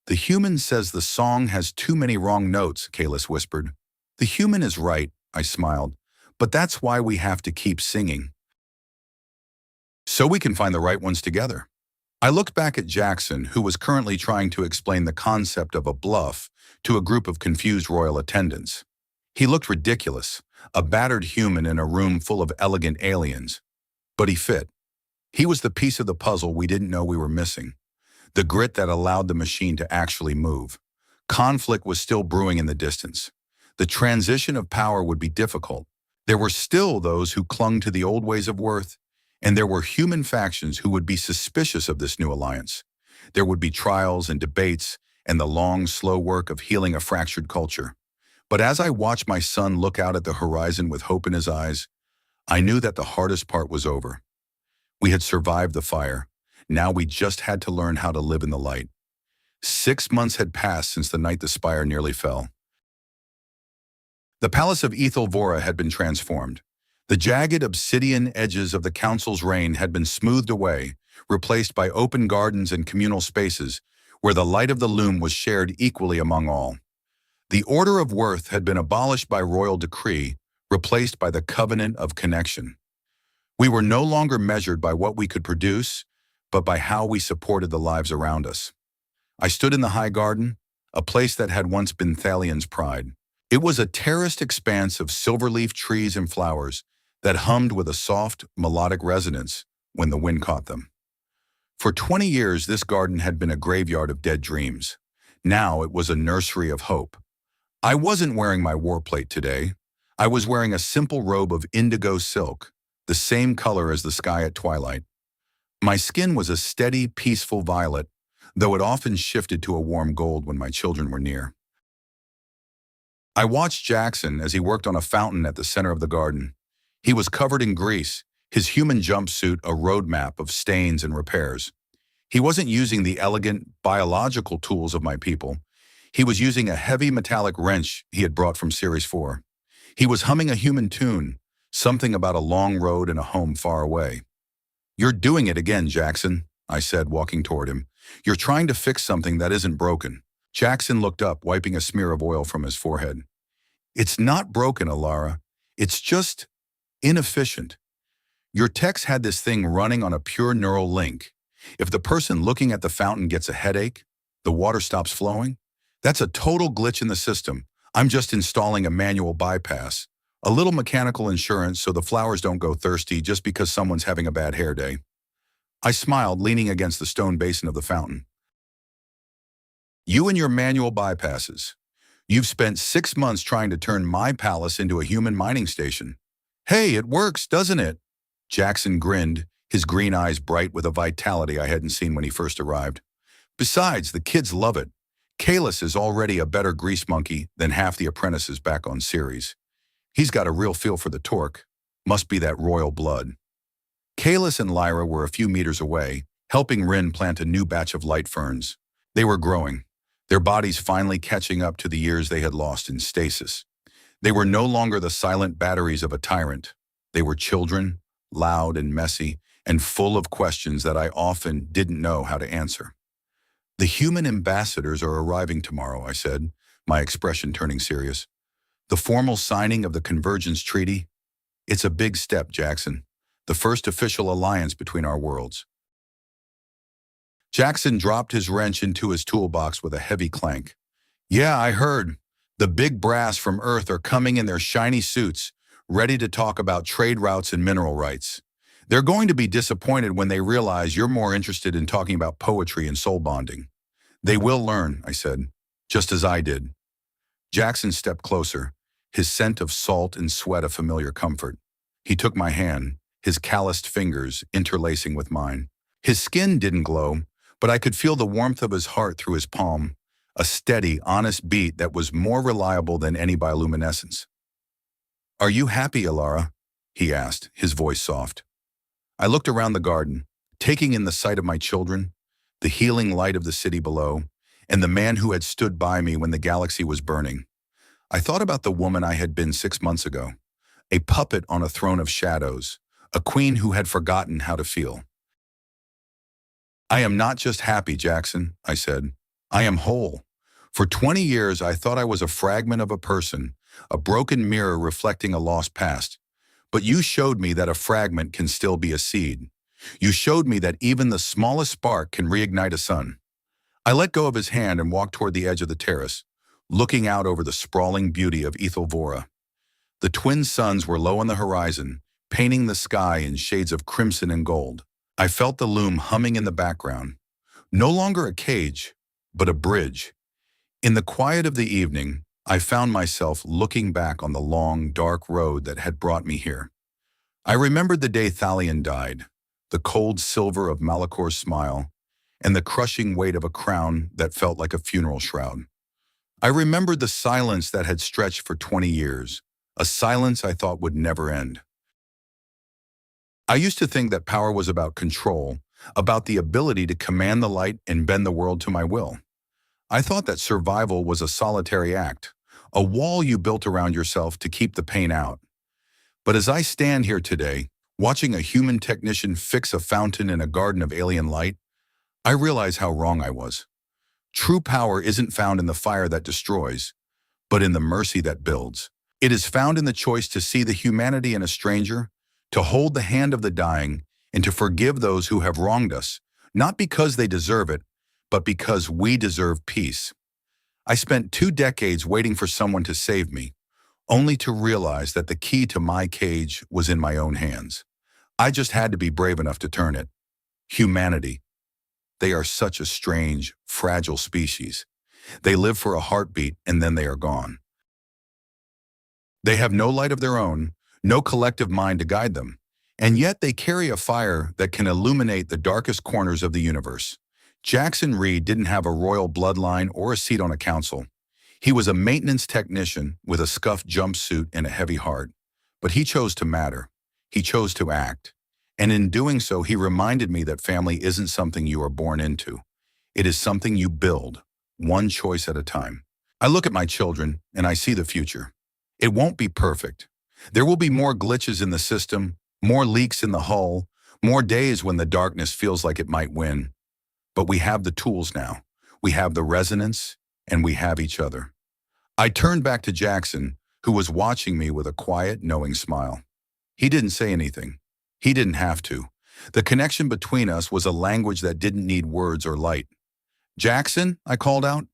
"The human says the song has too many wrong notes," Kalis whispered. "The human is right," I smiled. "But that's why we have to keep singing. So we can find the right ones together." I looked back at Jaxen, who was currently trying to explain the concept of a bluff to a group of confused royal attendants. He looked ridiculous, a battered human in a room full of elegant aliens. But he fit. He was the piece of the puzzle we didn't know we were missing. the grit that allowed the machine to actually move. Conflict was still brewing in the distance. The transition of power would be difficult. There were still those who clung to the old ways of worth, and there were human factions who would be suspicious of this new alliance. There would be trials and debates and the long, slow work of healing a fractured culture. But as I watched my son look out at the horizon with hope in his eyes, I knew that the hardest part was over. We had survived the fire. Now we just had to learn how to live in the light. 6 months had passed since the night the spire nearly fell. The palace of Ethelvora had been transformed. The jagged obsidian edges of the council's reign had been smoothed away, replaced by open gardens and communal spaces where the light of the loom was shared equally among all. The order of worth had been abolished by royal decree, replaced by the covenant of connection. We were no longer measured by what we could produce, but by how we supported the lives around us. I stood in the high garden, a place that had once been Thalion's pride. It was a terraced expanse of silverleaf trees and flowers that hummed with a soft, melodic resonance when the wind caught them. For 20 years, this garden had been a graveyard of dead dreams. Now it was a nursery of hope. I wasn't wearing my war plate today. I was wearing a simple robe of indigo silk, the same color as the sky at twilight. My skin was a steady, peaceful violet, though it often shifted to a warm gold when my children were near. I watched Jaxen as he worked on a fountain at the center of the garden. He was covered in grease, his human jumpsuit a roadmap of stains and repairs. He wasn't using the elegant, biological tools of my people. He was using a heavy metallic wrench he had brought from Series 4. He was humming a human tune, something about a long road and a home far away. "You're doing it again, Jaxen," I said, walking toward him. "You're trying to fix something that isn't broken." Jaxen looked up, wiping a smear of oil from his forehead. "It's not broken, Alara. It's just inefficient. Your techs had this thing running on a pure neural link. If the person looking at the fountain gets a headache, the water stops flowing. That's a total glitch in the system. I'm just installing a manual bypass, a little mechanical insurance so the flowers don't go thirsty just because someone's having a bad hair day." I smiled, leaning against the stone basin of the fountain. "You and your manual bypasses. You've spent 6 months trying to turn my palace into a human mining station. Hey, it works, doesn't it?" Jaxen grinned, his green eyes bright with a vitality I hadn't seen when he first arrived. "Besides, the kids love it. Kalis is already a better grease monkey than half the apprentices back on Ceres. He's got a real feel for the torque. Must be that royal blood." Kalis and Lyra were a few meters away, helping Rin plant a new batch of light ferns. They were growing, their bodies finally catching up to the years they had lost in stasis. They were no longer the silent batteries of a tyrant. They were children, loud and messy, and full of questions that I often didn't know how to answer. "The human ambassadors are arriving tomorrow," I said, my expression turning serious. "The formal signing of the Convergence Treaty. It's a big step, Jaxen. The first official alliance between our worlds." Jaxen dropped his wrench into his toolbox with a heavy clank. "Yeah, I heard. The big brass from Earth are coming in their shiny suits, ready to talk about trade routes and mineral rights. They're going to be disappointed when they realize you're more interested in talking about poetry and soul bonding." "They will learn," I said, "just as I did." Jaxen stepped closer, his scent of salt and sweat a familiar comfort. He took my hand, his calloused fingers interlacing with mine. His skin didn't glow, but I could feel the warmth of his heart through his palm, a steady, honest beat that was more reliable than any bioluminescence. "Are you happy, Alara?" he asked, his voice soft. I looked around the garden, taking in the sight of my children, the healing light of the city below, and the man who had stood by me when the galaxy was burning. I thought about the woman I had been 6 months ago, a puppet on a throne of shadows, a queen who had forgotten how to feel. "I am not just happy, Jaxen," I said. "I am whole. For 20 years, I thought I was a fragment of a person, a broken mirror reflecting a lost past. But you showed me that a fragment can still be a seed. You showed me that even the smallest spark can reignite a sun." I let go of his hand and walked toward the edge of the terrace, looking out over the sprawling beauty of Ethelvora. The twin suns were low on the horizon, painting the sky in shades of crimson and gold. I felt the loom humming in the background. No longer a cage, but a bridge. In the quiet of the evening, I found myself looking back on the long, dark road that had brought me here. I remembered the day Thalion died, the cold silver of Malakor's smile, and the crushing weight of a crown that felt like a funeral shroud. I remembered the silence that had stretched for 20 years, a silence I thought would never end. I used to think that power was about control, about the ability to command the light and bend the world to my will. I thought that survival was a solitary act, a wall you built around yourself to keep the pain out. But as I stand here today, watching a human technician fix a fountain in a garden of alien light, I realize how wrong I was. True power isn't found in the fire that destroys, but in the mercy that builds. It is found in the choice to see the humanity in a stranger, to hold the hand of the dying, and to forgive those who have wronged us, not because they deserve it, but because we deserve peace. I spent 2 decades waiting for someone to save me, only to realize that the key to my cage was in my own hands. I just had to be brave enough to turn it. Humanity. They are such a strange, fragile species. They live for a heartbeat and then they are gone. They have no light of their own, no collective mind to guide them, and yet they carry a fire that can illuminate the darkest corners of the universe. Jaxen Reed didn't have a royal bloodline or a seat on a council. He was a maintenance technician with a scuffed jumpsuit and a heavy heart. But he chose to matter. He chose to act. And in doing so, he reminded me that family isn't something you are born into. It is something you build, one choice at a time. I look at my children and I see the future. It won't be perfect. There will be more glitches in the system, more leaks in the hull, more days when the darkness feels like it might win. But we have the tools now. We have the resonance, and we have each other. I turned back to Jaxen, who was watching me with a quiet, knowing smile. He didn't say anything. He didn't have to. The connection between us was a language that didn't need words or light. "Jaxen," I called out.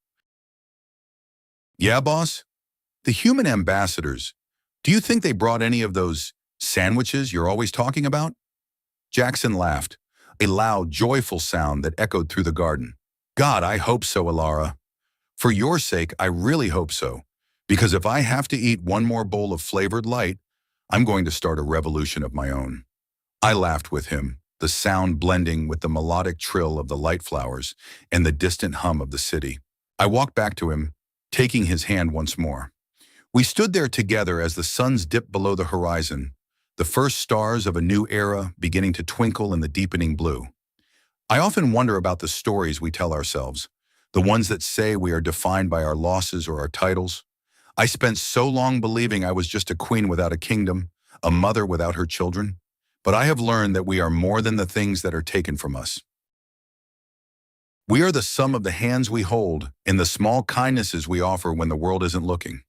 "Yeah, boss?" "The human ambassadors. Do you think they brought any of those sandwiches you're always talking about?" Jaxen laughed, a loud, joyful sound that echoed through the garden. "God, I hope so, Alara. For your sake, I really hope so. Because if I have to eat one more bowl of flavored light, I'm going to start a revolution of my own." I laughed with him, the sound blending with the melodic trill of the light flowers and the distant hum of the city. I walked back to him, taking his hand once more. We stood there together as the suns dipped below the horizon, the first stars of a new era beginning to twinkle in the deepening blue. I often wonder about the stories we tell ourselves, the ones that say we are defined by our losses or our titles. I spent so long believing I was just a queen without a kingdom, a mother without her children. But I have learned that we are more than the things that are taken from us. We are the sum of the hands we hold and the small kindnesses we offer when the world isn't looking.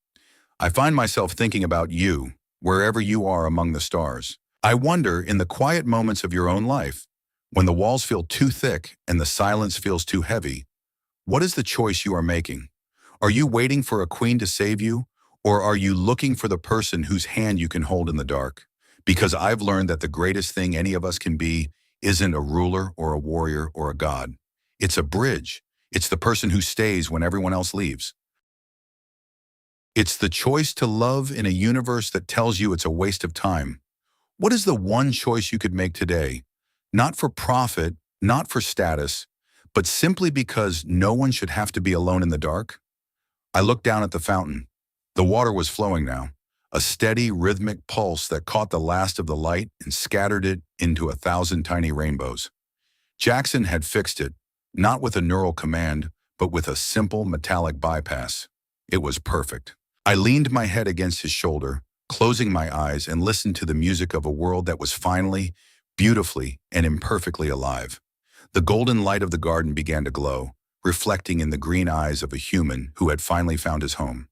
I find myself thinking about you, wherever you are among the stars. I wonder, in the quiet moments of your own life, when the walls feel too thick and the silence feels too heavy, what is the choice you are making? Are you waiting for a queen to save you, or are you looking for the person whose hand you can hold in the dark? Because I've learned that the greatest thing any of us can be isn't a ruler or a warrior or a god. It's a bridge. It's the person who stays when everyone else leaves. It's the choice to love in a universe that tells you it's a waste of time. What is the one choice you could make today? Not for profit, not for status, but simply because no one should have to be alone in the dark? I looked down at the fountain. The water was flowing now, a steady, rhythmic pulse that caught the last of the light and scattered it into 1,000 tiny rainbows. Jaxen had fixed it, not with a neural command, but with a simple metallic bypass. It was perfect. I leaned my head against his shoulder, closing my eyes, and listened to the music of a world that was finally, beautifully, and imperfectly alive. The golden light of the garden began to glow, reflecting in the green eyes of a human who had finally found his home.